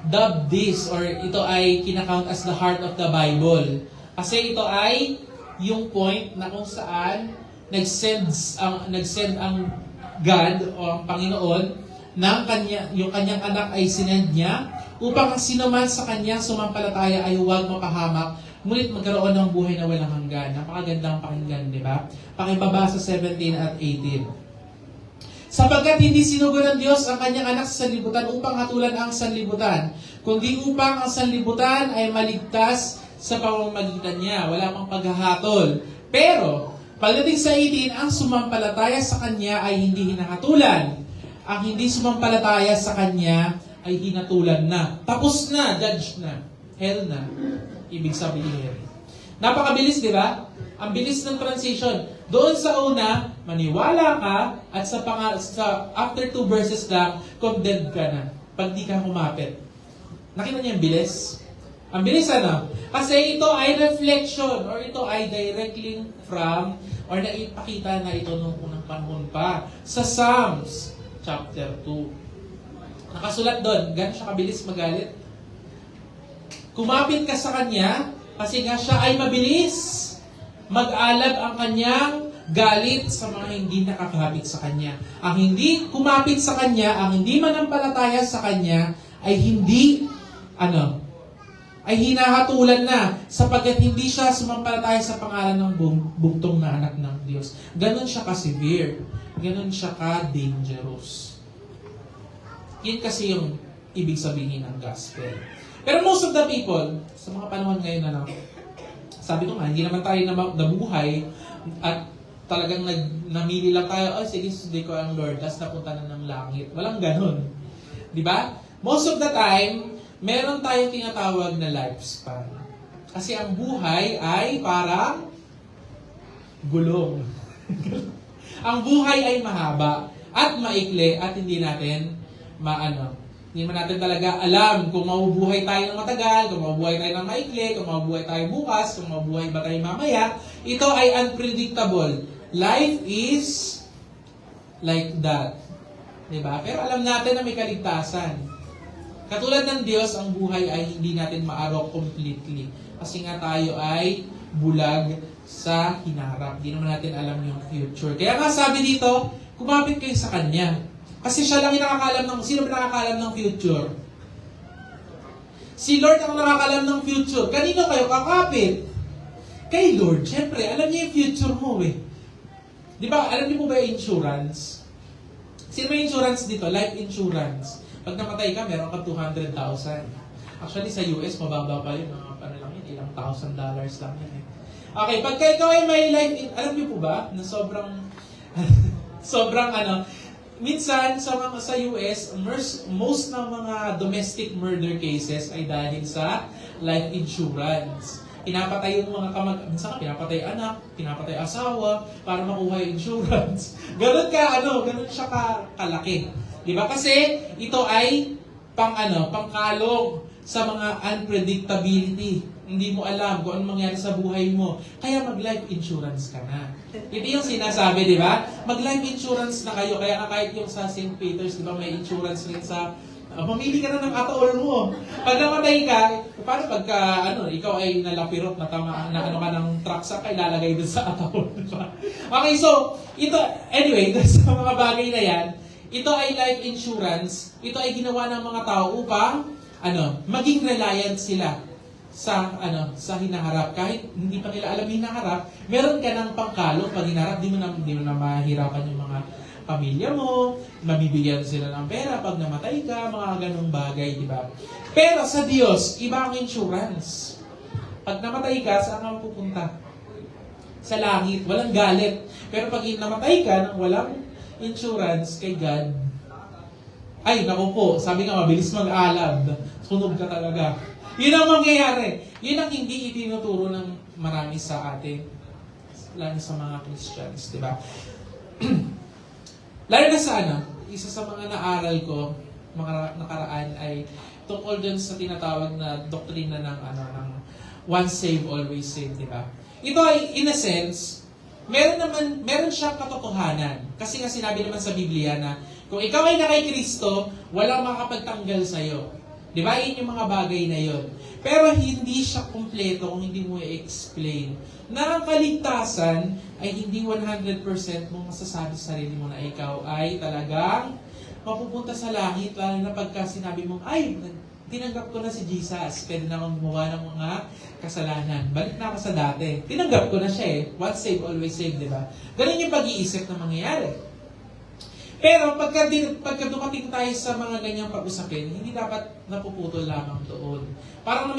dub this, or ito ay kinakount as the heart of the Bible. Kasi ito ay yung point na kung saan nag-send ang God o ang Panginoon ng yung kanyang anak ay sinend niya upang ang sino man sa kanya sumampalataya ay huwag mapahamak, ngunit magkaroon ng buhay na walang hanggan. Napakagandang pakinggan, di ba? Pakibaba sa 17 at 18. Sapagkat hindi sinugo ng Diyos ang kanyang anak sa sanlibutan upang hatulan ang sanlibutan, kundi upang ang sanlibutan ay maligtas sa pamamagitan niya. Wala pang paghahatol. Pero, pagdating sa 18, ang sumampalataya sa kanya ay hindi hinahatulan. Ang hindi sumampalataya sa kanya ay hinatulan na. Tapos na, judge na. Hell na. Ibig sabihin. Napakabilis, di ba? Ang bilis ng transition. Doon sa una, maniwala ka, at sa after 2 verses lang, condemned ka na. Pag di ka kumapit. Nakita niyo yung bilis? Ang bilis Kasi ito ay reflection, or ito ay directly from, or naipakita na ito noong unang panahon pa. Sa Psalms, chapter 2. Nakasulat doon, gano'n siya kabilis magalit? Kumapit ka sa kanya, kasi nga siya ay mabilis mag-alab ang kanyang galit sa mga hindi nakakapit sa kanya. Ang hindi kumapit sa kanya, ang hindi manampalataya sa kanya, ay hindi, ay hinahatulan na sapagkat hindi siya sumampalataya sa pangalan ng bugtong na anak ng Diyos. Ganon siya ka-severe. Ganon siya ka-dangerous. Yan kasi yung ibig sabihin ng gospel. Pero most of the people, sa mga panahon ngayon sabi ko nga, hindi naman tayo nabuhay at talagang namili lang tayo, sige, sunday ko ang Lord, tapos napunta na ng langit. Walang ganun. Di ba? Most of the time, meron tayong tinatawag na lifespan. Kasi ang buhay ay parang gulong. Ang buhay ay mahaba at maikli at hindi natin hindi man natin talaga alam kung mabubuhay tayo ng matagal, kung mabubuhay tayo ng maikli, kung mabubuhay tayo bukas, kung mabubuhay ba tayo mamaya. Ito ay unpredictable. Life is like that. Diba? Pero alam natin na may kaligtasan. Katulad ng Diyos, ang buhay ay hindi natin maarok completely. Kasi nga tayo ay bulag sa hinarap. Hindi naman natin alam yung future. Kaya nga sabi dito, kumapit kayo sa Kanya. Kasi siya lang yung nakakalam sino ba nakakalam ng future? Si Lord ang nakakalam ng future. Kanino kayo kakapit? Kay Lord. Siyempre, alam niya yung future mo eh. Di ba, alam niyo po ba yung insurance? Sino ba yung insurance dito? Life insurance. Pag namatay ka, meron ka 200,000. Actually, sa US, mababa pa yun. Ilang $1,000 lang yun eh. Okay, pagka ikaw ay may life, alam niyo po ba, na sobrang minsan sa US, most ng mga domestic murder cases ay dahil sa life insurance. pinapatay yung mga minsan pinapatay anak, pinapatay asawa, para makuha yung insurance. Ganun siya kalaki. Di ba? Kasi ito ay pangkalong sa mga unpredictability. Hindi mo alam kung anong mangyari sa buhay mo. Kaya mag-life insurance ka na. Ito yung sinasabi, di ba? Mag-life insurance na kayo. Kaya kahit yung sa St. Peter's, di ba, may insurance rin sa mamili ka na ng atoll mo. Pag namatay ka, paano pagka ikaw ay nalapirot na tama na ka ng truck sa ilalagay dun sa atoll, di ba? Okay, so ito anyway, sa mga bagay na yan, ito ay life insurance. Ito ay ginawa ng mga tao upang maging reliant sila sa hinaharap. Kahit hindi pa nila alam hinaharap, meron ka ng pangkalong pag hinaharap, di mo na mahirapan yung mga pamilya mo, mabibigyan sila ng pera pag namatay ka, mga ganung bagay, di ba? Pero sa Diyos, iba ang insurance. Pag namatay ka, saan ka pupunta? Sa langit, walang galit. Pero pag namatay ka nang walang insurance kay God, ay, naku po, sabi nga, mabilis mag-alab. Sunog ka talaga. Yun ang mangyayari. Yun ang hindi itinuturo ng marami sa atin. Lalo sa mga Christians, di ba? Lalo na sa isa sa mga naaral ko, mga nakaraan ay tungkol dun sa tinatawag na doktrina ng once saved, always saved, di ba? Ito ay, in a sense, meron siyang katotohanan. Kasi nga sinabi naman sa Biblia na kung ikaw ay na kay Kristo, walang makapagtanggal sa'yo. Di ba? Yun yung mga bagay na yun. Pero hindi siya kumpleto kung hindi mo i-explain na ang kaligtasan ay hindi 100% mong masasabi sa sarili mo na ikaw ay talagang mapupunta sa langit, lalo na pagka sinabi mong, ay, tinanggap ko na si Jesus, pwede na akong gumawa ng mga kasalanan. Balik na ako sa dati. Tinanggap ko na siya eh. Once saved, always saved, di ba? Ganun yung pag-iisip na mangyayari. Pero pagka dumating tayo sa mga ganyang pag-usapin, hindi dapat napuputol lamang doon. Parang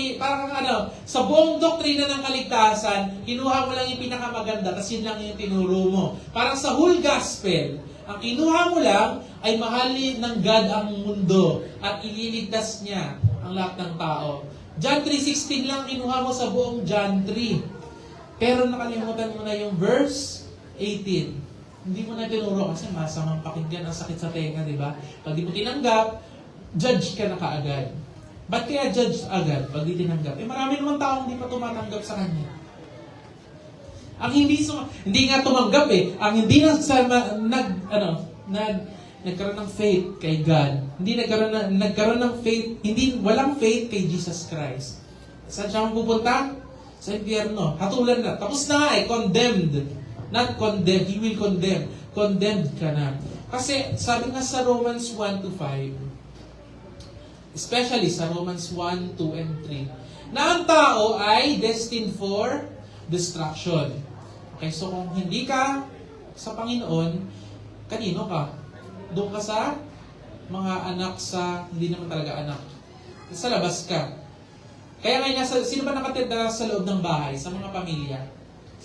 sa buong doktrina ng kaligtasan, kinuha mo lang yung pinakamaganda, tapos yun lang yung tinuro mo. Parang sa whole gospel, ang kinuha mo lang ay mahalin ng God ang mundo at ililigtas niya ang lahat ng tao. John 3:16 lang kinuha mo sa buong John 3. Pero nakalimutan mo na yung verse 18. Hindi mo na tinuro kasi masamang pakinggan, ang sakit sa tenga, di ba? Pag di mo tinanggap, judge ka na kaagad. Ba't kaya judge agad pag di tinanggap? Marami naman taong hindi pa tumatanggap sa kanya. Ang hindi nga tumanggap ang hindi nagkaroon ng faith kay God. Hindi nagkaroon ng faith, walang faith kay Jesus Christ. Saan siya pupunta? Sa impyerno. Hatulan na. Tapos na nga condemned. Not condemned, He will condemn. Condemned ka na. Kasi sabi nga sa Romans 1-5, especially sa Romans 1, 2, and 3, na ang tao ay destined for destruction. Okay, so kung hindi ka sa Panginoon, kanino ka? Doon ka sa mga anak sa hindi naman talaga anak. Sa labas ka. Kaya ngayon, sino ba nakatira sa loob ng bahay, sa mga pamilya?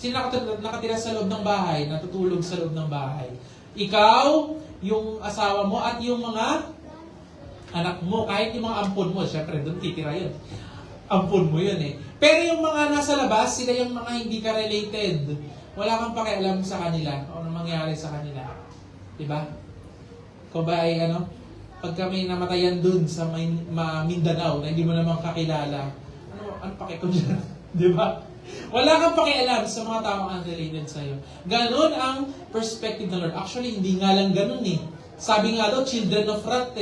Sino nakatira sa loob ng bahay, natutulog sa loob ng bahay? Ikaw, yung asawa mo, at yung mga anak mo, kahit yung mga ampon mo, syempre doon titira yun. Ampon mo yun Pero yung mga nasa labas, sila yung mga hindi ka related. Wala kang pakialam sa kanila, o ano mangyari sa kanila. Diba? Kung ba ay pagka may namatayan dun sa Mindanao, na hindi mo naman kakilala, ano paki ko dyan? Diba? Wala kang pakialam sa mga taong unrelated sa'yo. Ganon ang perspective ng Lord. Actually, hindi nga lang ganon Sabi nga daw, children of wrath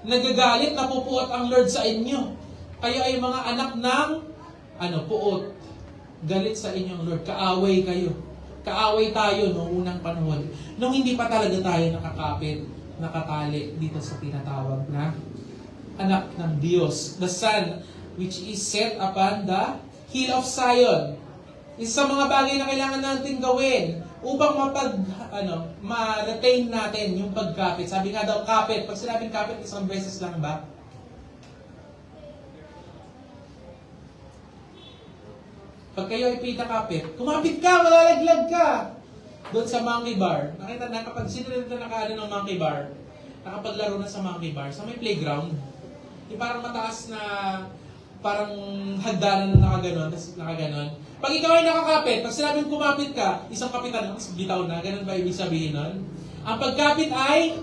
Nagagalit, napupuot ang Lord sa inyo. Kayo ay mga anak ng, puot. Galit sa inyong Lord. Kaaway kayo. Kaaway tayo noong unang panahon. Nung hindi pa talaga tayo nakatali dito sa tinatawag na anak ng Diyos. The Son, which is set upon the hill of Zion. Isa sa mga bagay na kailangan natin gawin upang ma-retain natin yung pagkapit. Sabi nga daw, kapit. Pag sinabing kapit, isang beses lang ba? Pag kayo ay pita-kapit, kumapit ka, malalaglag ka. Doon sa monkey bar. Nakita na kapag sino rin nakaano ng monkey bar, nakapaglaro na sa monkey bar, sa may playground. Yung parang mataas na parang hagdanan na nakaganon, tapos nakaganon. Pag ikaw ay nakakapit, pag sinabing kumapit ka, isang kapitan, tapos bitaw na, ganun ba ibig sabihin nun? Ang pagkapit ay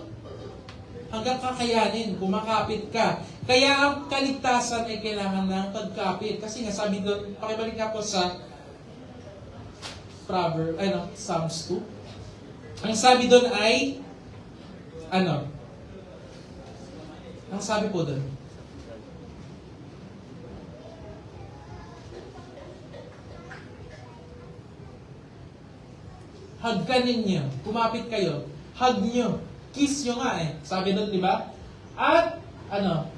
hanggang kakayanin, kumakapit ka. Kaya ang kaligtasan ay kailangan ng pagkapit. Kasi nga sabi doon, pakibalik nga po sa Psalms 2. Ang sabi doon ay, ang sabi po doon, hug ka ninyo, kumapit kayo, hug nyo, kiss nyo nga eh. Sabi doon, di ba? At,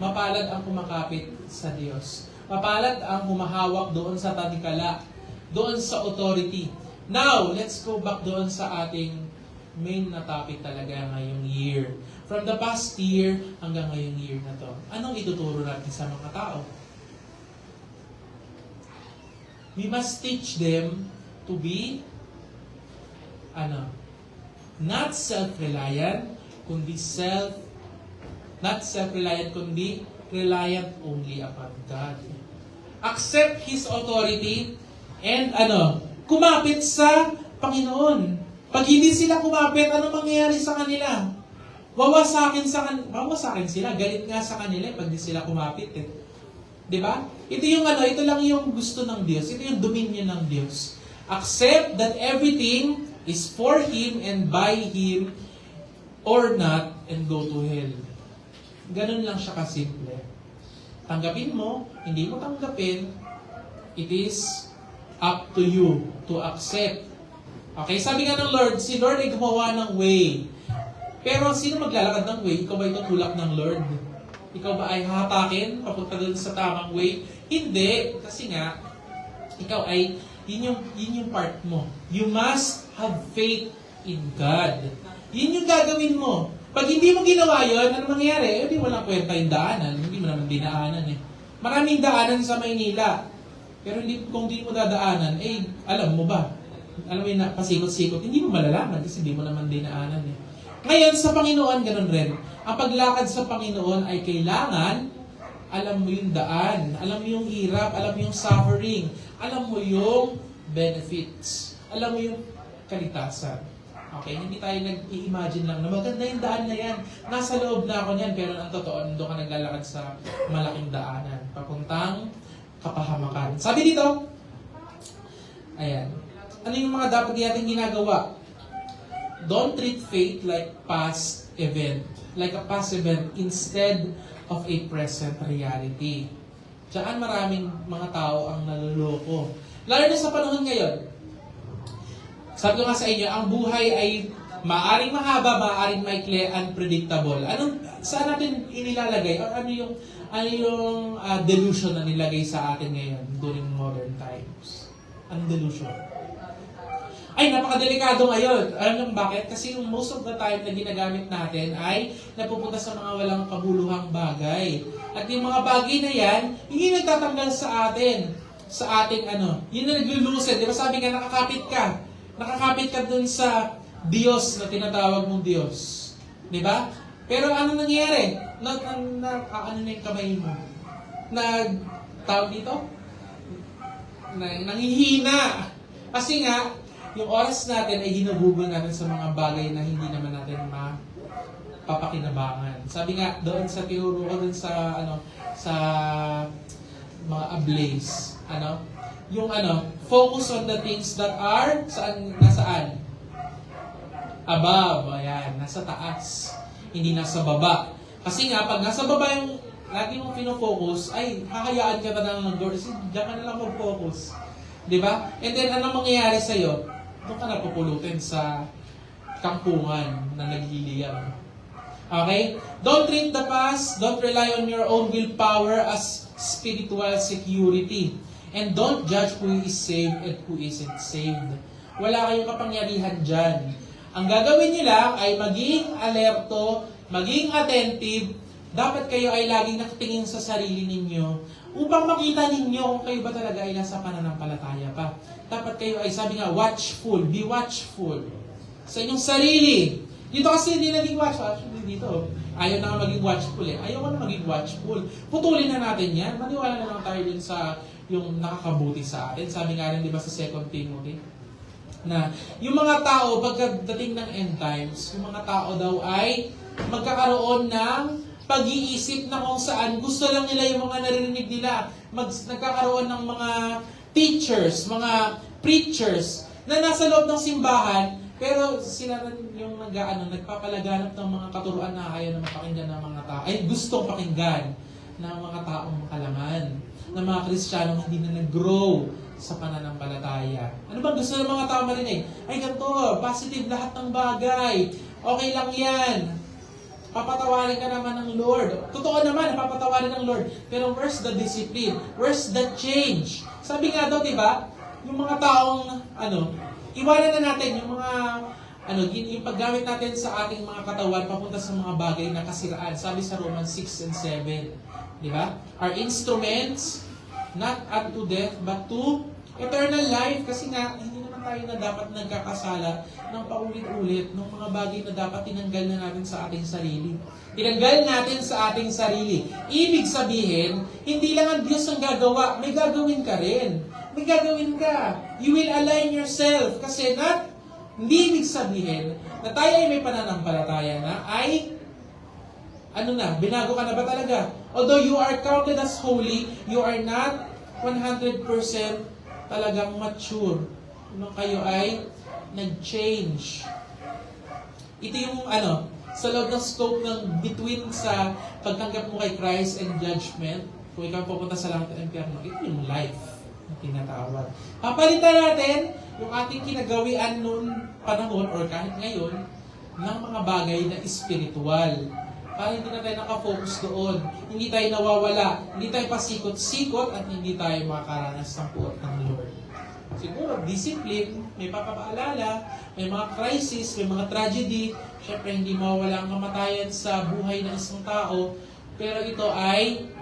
mapalad ang kumakapit sa Diyos. Mapalad ang humahawak doon sa tanikala, doon sa authority. Now, let's go back doon sa ating main na topic talaga ngayong year. From the past year hanggang ngayong year na to. Anong ituturo natin sa mga tao? We must teach them to be not self-reliant, kundi reliant only upon God. Accept His authority and kumapit sa Panginoon. Pag hindi sila kumapit, ano mangyayari sa kanila? Wawasakin sila. Galit nga sa kanila pag di sila kumapit eh. 'Di ba? Ito lang yung gusto ng Diyos. Ito yung dominion ng Diyos. Accept that everything is for Him and by Him or not and go to hell. Ganun lang siya kasimple. Tanggapin mo, hindi mo tanggapin, it is up to you to accept. Okay, sabi nga ng Lord, si Lord ay gumawa ng way. Pero sino maglalakad ng way? Ikaw ba itutulak ng Lord? Ikaw ba ay hahatakin papunta doon sa tamang way? Hindi, kasi nga, ikaw ay, yun yung part mo. You must have faith in God. Yun yung gagawin mo. Pag hindi mo ginawa yun, ano mangyayari? Hindi walang kwenta yung daanan. Hindi mo naman dinaanan eh. Maraming daanan sa Maynila. Pero kung hindi mo dadaanan, alam mo ba? Alam mo yung pasikot-sikot, hindi mo malalaman kasi hindi mo naman dinaanan eh. Ngayon, sa Panginoon, ganun rin. Ang paglakad sa Panginoon ay kailangan, alam mo yung daan, alam mo yung hirap, alam mo yung suffering, alam mo yung benefits, alam mo yung kaligtasan. Okay, hindi tayo nag-i-imagine lang na maganda yung daan na yan. Nasa loob na ako niyan, pero ang totoo, doon ka naglalakad sa malaking daanan. Papuntang kapahamakan. Sabi dito, ayan, ano yung mga dapat natin ginagawa? Don't treat faith like past event. Like a past event instead of a present reality. Diyan maraming mga tao ang naloloko. Lalo na sa panahon ngayon. Sabi ko nga sa inyo, ang buhay ay maaring mahaba, maaring maikli, unpredictable. Saan natin inilalagay? Ano yung delusion na nilagay sa atin ngayon during modern times? Anong delusion? Ay, napakadelikado ngayon. Alam niyo bakit? Kasi yung most of the time na ginagamit natin ay napupunta sa mga walang kabuluhang bagay. At yung mga bagay na yan, hindi nagtatanggal sa atin. Sa ating yun na naglulusin. Di ba sabi nga, nakakapit ka. Nakakapit ka dun sa Diyos na tinatawag mong Diyos. Di ba? Pero ano nangyayari? Ano na yung kamay mo? Tawag dito? Nanghihina. Kasi nga, yung oras natin ay hinububol natin sa mga bagay na hindi naman natin mapapakinabangan. Sabi nga doon sa tinuro ko doon sa sa mga ablaze, yung focus on the things that are nasaan? Above, ayan, nasa taas, hindi nasa baba. Kasi nga pag nasa baba yung lagi mong pinofocus, ay hahayaan ka na lang ng Lord, kasi diyan ka na lang mag-focus. Di ba? And then ano mangyayari sa'yo? Doon ka napupulutin sa kampungan na nagliliyab. Okay? Don't treat the past, don't rely on your own willpower as spiritual security. And don't judge who is saved and who isn't saved. Wala kayong kapangyarihan dyan. Ang gagawin niyo lang ay maging alerto, maging attentive. Dapat kayo ay laging nakatingin sa sarili ninyo upang makita ninyo kung kayo ba talaga ay nasa pananampalataya pa. Dapat kayo ay, sabi nga, watchful. Be watchful. Sa inyong sarili. Dito kasi hindi naging watchful. Actually, dito, ayaw na nga maging watchful eh. Ayaw na maging watchful. Putulin na natin yan. Maniwala na lang tayo dun sa yung nakakabuti sa atin. Sabi nga rin, di ba, sa 2 Timothy, na yung mga tao, pagkadating ng end times, yung mga tao daw ay magkakaroon ng pag-iisip na kung saan gusto lang nila yung mga naririnig nila. Nagkakaroon ng mga teachers, mga preachers, na nasa loob ng simbahan, pero sila rin yung nagpapalaganap ng mga katuruan na ayaw na mapakinggan ng mga tao, ay gustong pakinggan ng mga taong makalaman, ng mga Kristiyanong hindi na nag-grow sa pananampalataya. Ano ba gusto ng mga tao marinig? Ay ganito, positive lahat ng bagay. Okay lang yan. Papatawarin ka naman ng Lord. Totoo naman, papatawarin ng Lord. Pero where's the discipline? Where's the change? Sabi nga daw, di ba? Yung mga taong, iwanan na natin yung mga, yung paggamit natin sa ating mga katawan papunta sa mga bagay na kasiraan. Sabi sa Romans 6 and 7. Di ba? Our instruments, not unto death, but to eternal life. Kasi nga, hindi naman tayo na dapat nagkakasala ng paulit-ulit ng mga bagay na dapat tinanggal na natin sa ating sarili. Tinanggal natin sa ating sarili. Ibig sabihin, hindi lang ang Diyos ang gagawa, may gagawin ka rin. May gagawin ka. You will align yourself. Kasi hindi ibig sabihin na tayo ay may pananampalataya na ay binago ka na ba talaga? Although you are counted as holy, you are not 100% talagang mature. Nung kayo ay nag-change. Ito yung sa loob ng scope ng between sa pagtanggap mo kay Christ and judgment, kung ikaw pupunta sa langit ng impyerno, ito yung life na tinatawag. Papalitan natin yung ating kinagawian noon panahon or kahit ngayon ng mga bagay na spiritual. Para hindi na tayo nakafocus doon. Hindi tayo nawawala. Hindi tayo pasikot-sikot at hindi tayo makakaranas ng puot ng Lord. Siguro, discipline, may papapaalala, may mga crisis, may mga tragedy. Siyempre, hindi mawawala ang kamatayan sa buhay ng isang tao. Pero ito ay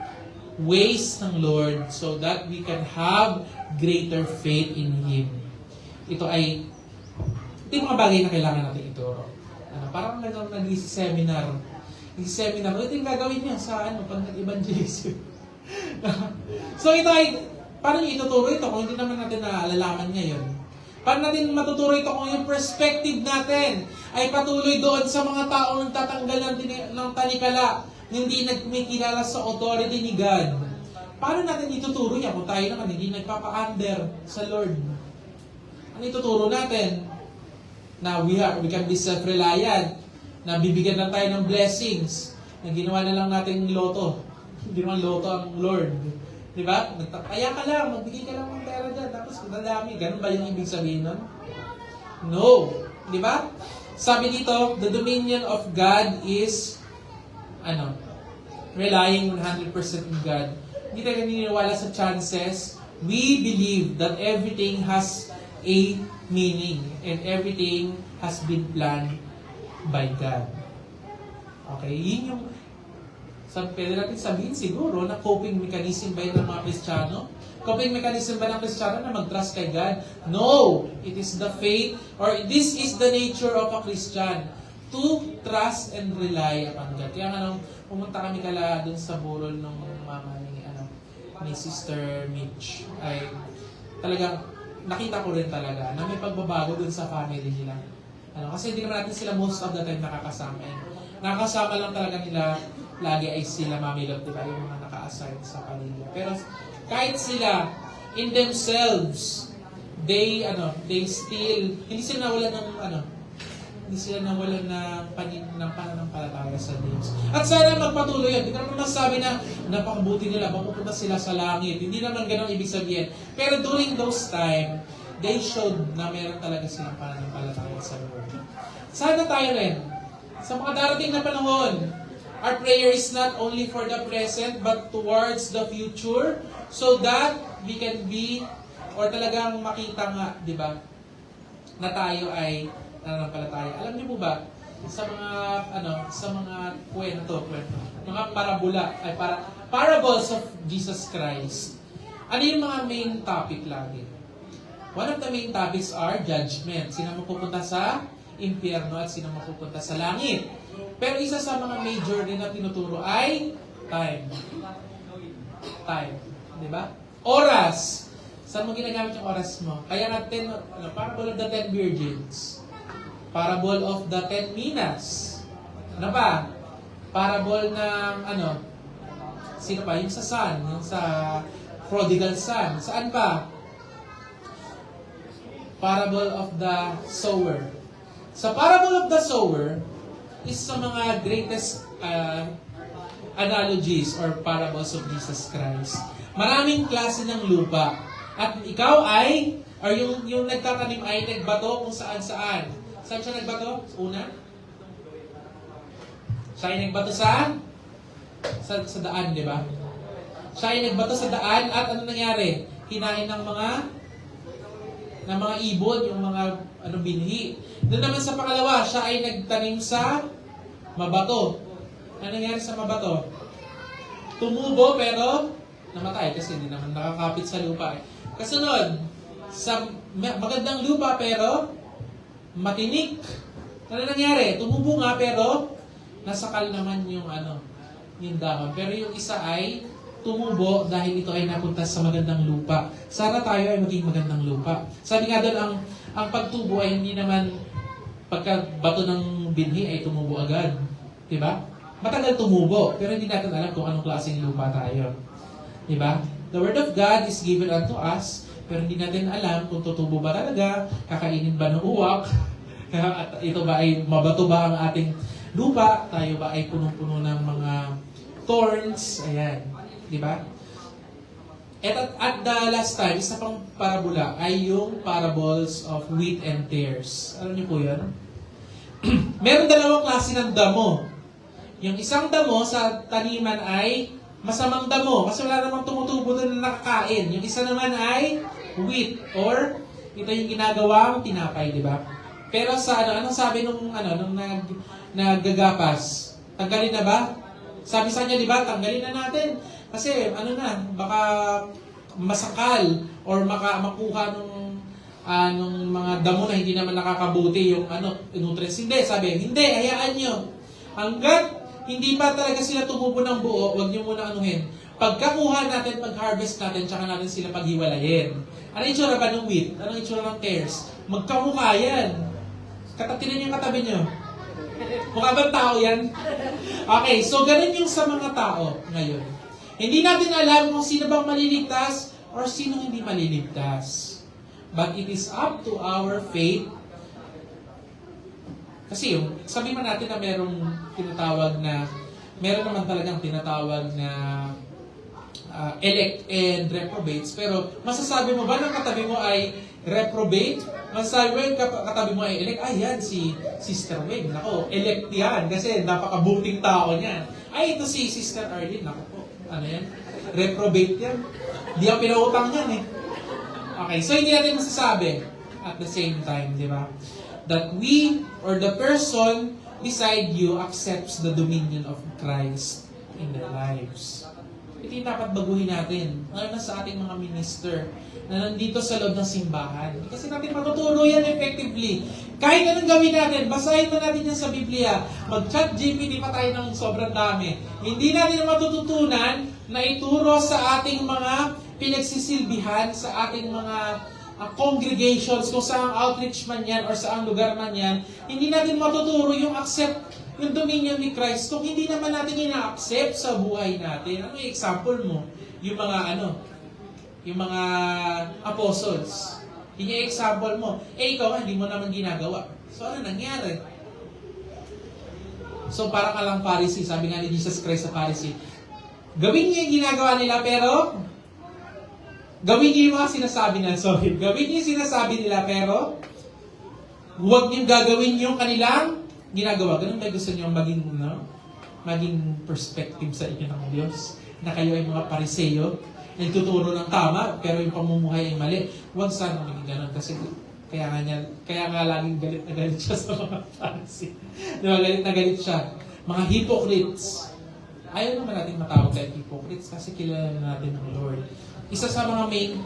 ways ng Lord so that we can have greater faith in Him. Ito yung mga bagay na kailangan natin ituro. Parang nag-seminar. Seminar, ito yung gagawin niya sa pag nag-evangelism. So ito ay, paano niyo ituturo ito kung hindi naman natin naalalaman ngayon? Paano natin matuturo ito kung yung perspective natin ay patuloy doon sa mga taong nagtatanggal ng tanikala, hindi nagmikilala sa authority ni God? Paano natin ituturo niya kung tayo naman hindi nagpapa-under sa Lord? Ano ituturo natin? Na we can be self-reliant, na bibigyan lang tayo ng blessings, na ginawa na lang natin loto. Ginawa loto ang Lord. Di ba? Kaya ka lang, magbigay ka lang ng pera dyan, tapos madami. Ganun ba yung ibig sabihin nun? No. Di ba? Sabi dito, the dominion of God is, relying 100% on God. Hindi tayo naniniwala sa chances. We believe that everything has a meaning and everything has been planned by God. Okay, yun yung pwede natin sabihin siguro na coping mechanism ba yun ng mga Kristiyano? Coping mechanism ba ng Kristiyano na mag-trust kay God? No! It is the faith, or this is the nature of a Christian, to trust and rely upon God. Kaya nga pumunta kami dun sa burol ng mama ni Sister Mitch, ay talagang nakita ko rin talaga na may pagbabago dun sa family nila. Kasi hindi naman natin sila most of the time nakakasama. Nakakasama lang talaga nila lagi ay sila mamilot, diba? Yung mga naka-assign sa pamilya. Pero kahit sila, in themselves, they still, hindi sila nawalan ng pananampalataya sa Diyos. At sana magpatuloy yun. Hindi naman masabi na napakabuti nila, mapupunta sila sa langit. Hindi naman ganun ibig sabihin. Pero during those time, they showed na meron talaga silang pananampalataya sa Lord. Sana tayo rin, sa mga darating na panahon, our prayer is not only for the present, but towards the future, so that we can be, or talagang makita nga, di ba, na tayo ay nananampalataya. Alam niyo po ba, sa mga kwento, mga parabola, parables of Jesus Christ, ano yung mga main topic lagi? One of the main topics are judgment. Sino mo pupunta sa impyerno at sino mapupunta sa langit. Pero isa sa mga major din na tinuturo ay time. Time. Di ba? Oras. Saan mo ginagamit yung oras mo? Kaya nga, parable of the 10 virgins. Parable of the 10 minas. Ano pa? Parable ng, sino pa? Yung sa son, yung sa prodigal son. Saan pa? Parable of the sower. Sa parable of the sower, is sa mga greatest analogies or parables of Jesus Christ. Maraming klase ng lupa. At ikaw ay, or yung nagtatanim ay nagbato kung saan-saan. Saan siya nagbato? Una? Siya ay nagbato sa daan, di ba? Siya ay nagbato sa daan at ano nangyari? Hinain ng mga ibon, yung mga binhi. Doon naman sa pangalawa, siya ay nagtanim sa mabato. Ano nangyari sa mabato? Tumubo pero namatay kasi hindi naman nakakapit sa lupa. Kasunod, sa magandang lupa pero matinik. Ano nangyari? Tumubo nga pero nasakal naman yung dahon. Pero yung isa ay tumubo dahil ito ay napunta sa magandang lupa. Sana tayo ay maging magandang lupa. Sabi nga doon, ang pagtubo ay hindi naman pagkabato ng binhi ay tumubo agad. Diba? Matagal tumubo, pero hindi natin alam kung anong klaseng lupa tayo. Diba? The Word of God is given unto us, pero hindi natin alam kung tutubo ba talaga, kakainin ba ng uwak, at ito ba ay mabato ba ang ating lupa, tayo ba ay punong-puno ng mga thorns, ayan. Diba? At the last time, isa pang parabola ay yung parables of wheat and tares. Alam niyo po yan? Meron dalawang klase ng damo. Yung isang damo sa taniman ay masamang damo kasi wala namang tumutubo doon na nakakain. Yung isa naman ay wheat or ito yung ginagawang tinapay, di ba? Pero sa anong sabi nung naggagapas? Tanggalin na ba? Sabi sa kanya, di ba? Tanggalin na natin. Kasi baka masakal or makuha nung mga damo na hindi naman nakakabuti yung nutrients. Hindi, sabi, hindi, hayaan nyo. Hanggat hindi pa talaga sila tumubo ng buo, huwag nyo muna anuhin. Pagkakuha natin, pag-harvest natin, tsaka natin sila paghiwalayin. Ano yung itsura ba ng wheat? Ano yung itsura ng tares? Magkamukha yan. Tinan yung katabi nyo. Mukha bang tao yan? Okay, so ganun yung sa mga tao ngayon. Hindi natin alam kung sino bang maliligtas or sino hindi maliligtas. But it is up to our faith. Kasi sabi man natin na meron naman talagang tinatawag na elect and reprobates, pero masasabi mo ba ng katabi mo ay reprobate? Masasabi mo yung katabi mo ay elect? Ay, yan, si Sister Wing. Nako, elect yan kasi napakabuting tao niyan. Ay, ito si Sister Arlene. Nako po, ano yan? Reprobate yan. Di ang pinautang yan eh. Okay, so hindi natin masasabi at the same time, di ba? That we or the person beside you accepts the dominion of Christ in their lives. Ito yung dapat baguhin natin. Lalo na sa ating mga minister na nandito sa loob ng simbahan. Kasi natin matuturo yan effectively. Kahit anong gawin natin, basahin mo natin yan sa Biblia. Mag-chat GPT pa tayo ng sobrang dami. Hindi natin matututunan na ituro sa ating mga pinagsisilbihan, sa ating mga congregations, kung saang outreach man yan or saang lugar man yan, hindi natin matuturo yung yung dominion ni Christ kung hindi naman natin ina-accept sa buhay natin. Ano yung example mo? Yung mga apostles. Yun yung example mo. Ikaw, hindi mo naman ginagawa. So, ano nangyari? So, parang ka lang Pharisee. Sabi nga ni Jesus Christ sa Pharisee, gawin niyo yung ginagawa nila, pero gawin niyo yung mga sinasabi nila. Sorry. Gawin niyo yung sinasabi nila, pero huwag niyo gagawin yung kanilang ginagawa. Ganun ba gusto niyo maging perspective sa inyo ng Diyos? Na kayo ay mga Pariseo, nagtuturo ng tama, pero yung pamumuhay ay mali. Huwag sana maging ganun. Kasi kaya nga laging galit na galit siya sa mga Pharisee. Diba? Galit na galit siya. Mga hypocrites. Ayaw naman natin matawag tayo hypocrites kasi kilala natin ang Lord. Isa sa mga main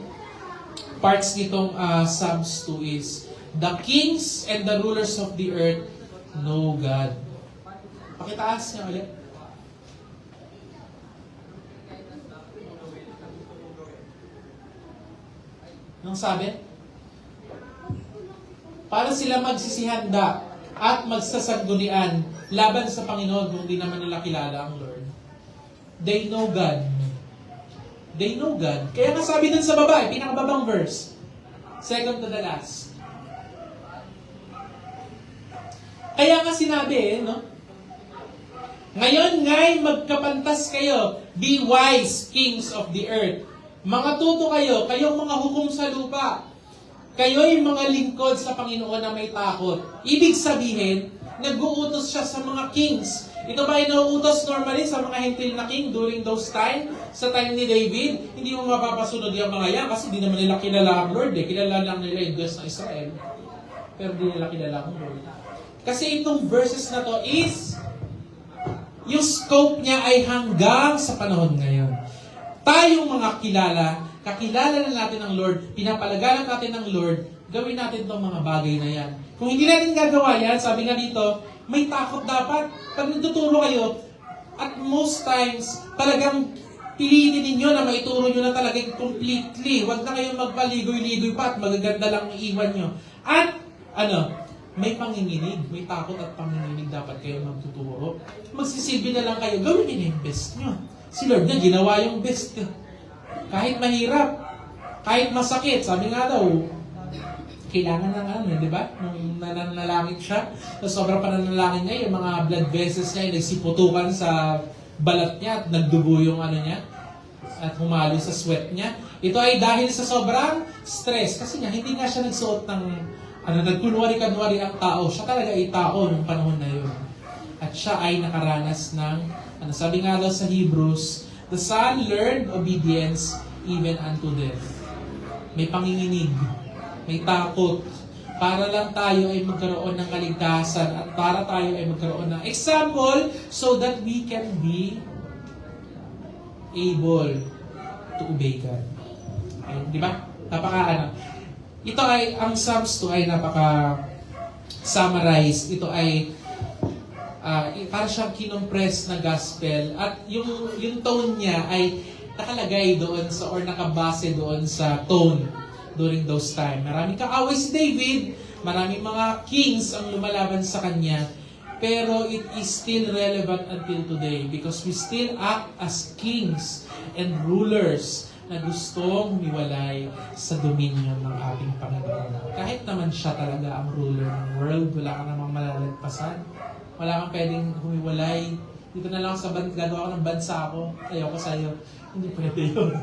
parts nitong Psalms 2 is The kings and the rulers of the earth know God. Pakitaas niya ulit. Anong sabi? Para sila magsisihanda at magsasagdunian laban sa Panginoon kung di naman nila kilala ang Lord. They know God. They know God. Kaya nga sabi dun sa baba, pinakababang verse. Second to the last. Kaya nga sinabi, no? Ngayon nga'y magkapantas kayo, be wise, kings of the earth. Mga tuto kayo, kayong mga hukom sa lupa. Kayo'y mga lingkod sa Panginoon na may takot. Ibig sabihin, nag-uutos siya sa mga kings. Ito ba ay nauutos normally sa mga hentil na king during those time? Sa time ni David, hindi mo mapapasunod yung mga yan kasi di naman nila kilala ang Lord eh. Kilala lang nila yung Diyos ng Israel. Pero di nila kilala ang Lord. Kasi itong verses na to is, yung scope niya ay hanggang sa panahon ngayon. Tayong mga kakilala na natin ang Lord, pinapalagalan natin ng Lord, gawin natin itong mga bagay na yan. Kung hindi natin gagawa yan, sabi nga dito, may takot dapat. Pag nagtuturo kayo, at most times, talagang piliin ninyo na maituro nyo na talagang completely. Huwag na kayong magpaligoy-ligoy pa at magaganda lang iiwan nyo. At, may panginginig, may takot at panginginig dapat kayo magtuturo. Magsisilbi na lang kayo, gawin nyo na yung best nyo. Si Lord na ginawa yung best. Kahit mahirap, kahit masakit, sabi nga daw, kailangan ng di ba? Nung nananalangin siya, sa sobrang pananalangin niya, yung mga blood vessels niya, nagsiputukan sa balat niya at nagdugo yung niya at humalo sa sweat niya. Ito ay dahil sa sobrang stress. Kasi nga, hindi nga siya nagsuot ng nagkunwari-kanwari ang tao. Siya talaga ay tao nung panahon na yun. At siya ay nakaranas ng, sabi nga daw sa Hebrews, the son learned obedience even unto death. May panginginig, may takot, para lang tayo ay magkaroon ng kaligtasan at para tayo ay magkaroon ng example so that we can be able to obey God. Okay, di ba? Ito ay, ang Psalms 2 ay napaka-summarize. Ito ay para siyang kinompress na gospel at yung tone niya ay nakalagay doon sa or nakabase doon sa tone during those time. Maraming kaaway si David, maraming mga kings ang lumalaban sa kanya, pero it is still relevant until today because we still act as kings and rulers na gustong miwalay sa dominion ng ating Panginoon. Kahit naman siya talaga ang ruler ng world, wala ka namang malalagpasan. Wala kang pwedeng humiwalay. Dito na lang sa gagawa ko ng bansa ako. Ayoko sa'yo. Hindi pwede yun.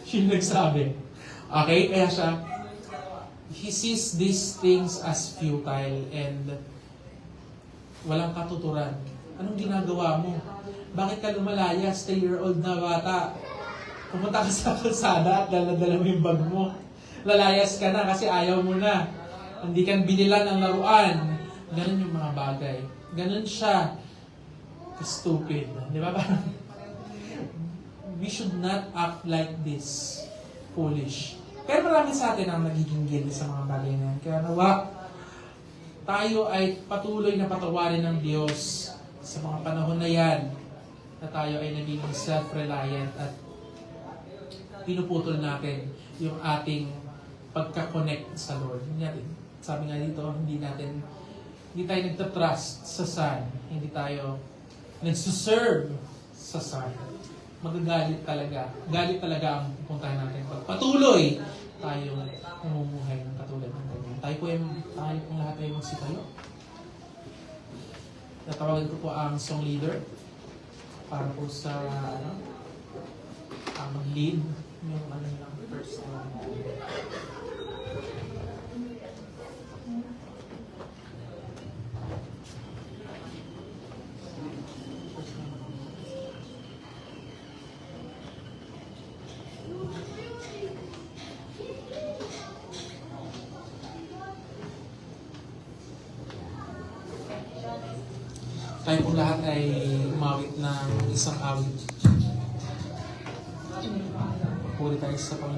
Siya yung nagsabi. Okay? Kaya siya, he sees these things as futile and walang katuturan. Anong ginagawa mo? Bakit ka lumalayas? 3-year-old na bata. Pumunta ka sa kalsada at daladala mo yung bag mo. Lalayas ka na kasi ayaw mo na. Hindi ka binilan ng laruan. Ganun yung mga bagay. Ganun siya stupid. Di ba? We should not act like this. Foolish. Pero marami sa atin ang nagiging guilty sa mga bagay na yan. Kaya nawa, tayo ay patuloy na patawarin ng Diyos sa mga panahon na yan na tayo ay nagiging self-reliant at pinuputol natin yung ating pagka-connect sa Lord. Sabi nga dito, hindi tayo nagtatrust sa Son. Hindi tayo nagsuserve sa Son. Magagalit talaga. Galit talaga ang pupuntahan natin. Patuloy tayo umumuhay ng katulad ng ganyan. Tayo pong lahat ay magsitayo. Natawagan ko po ang song leader para po sa mag-lead yung lang first tayo po lahat ay umawit ng isang awit. Puri tayo sa Panginoon.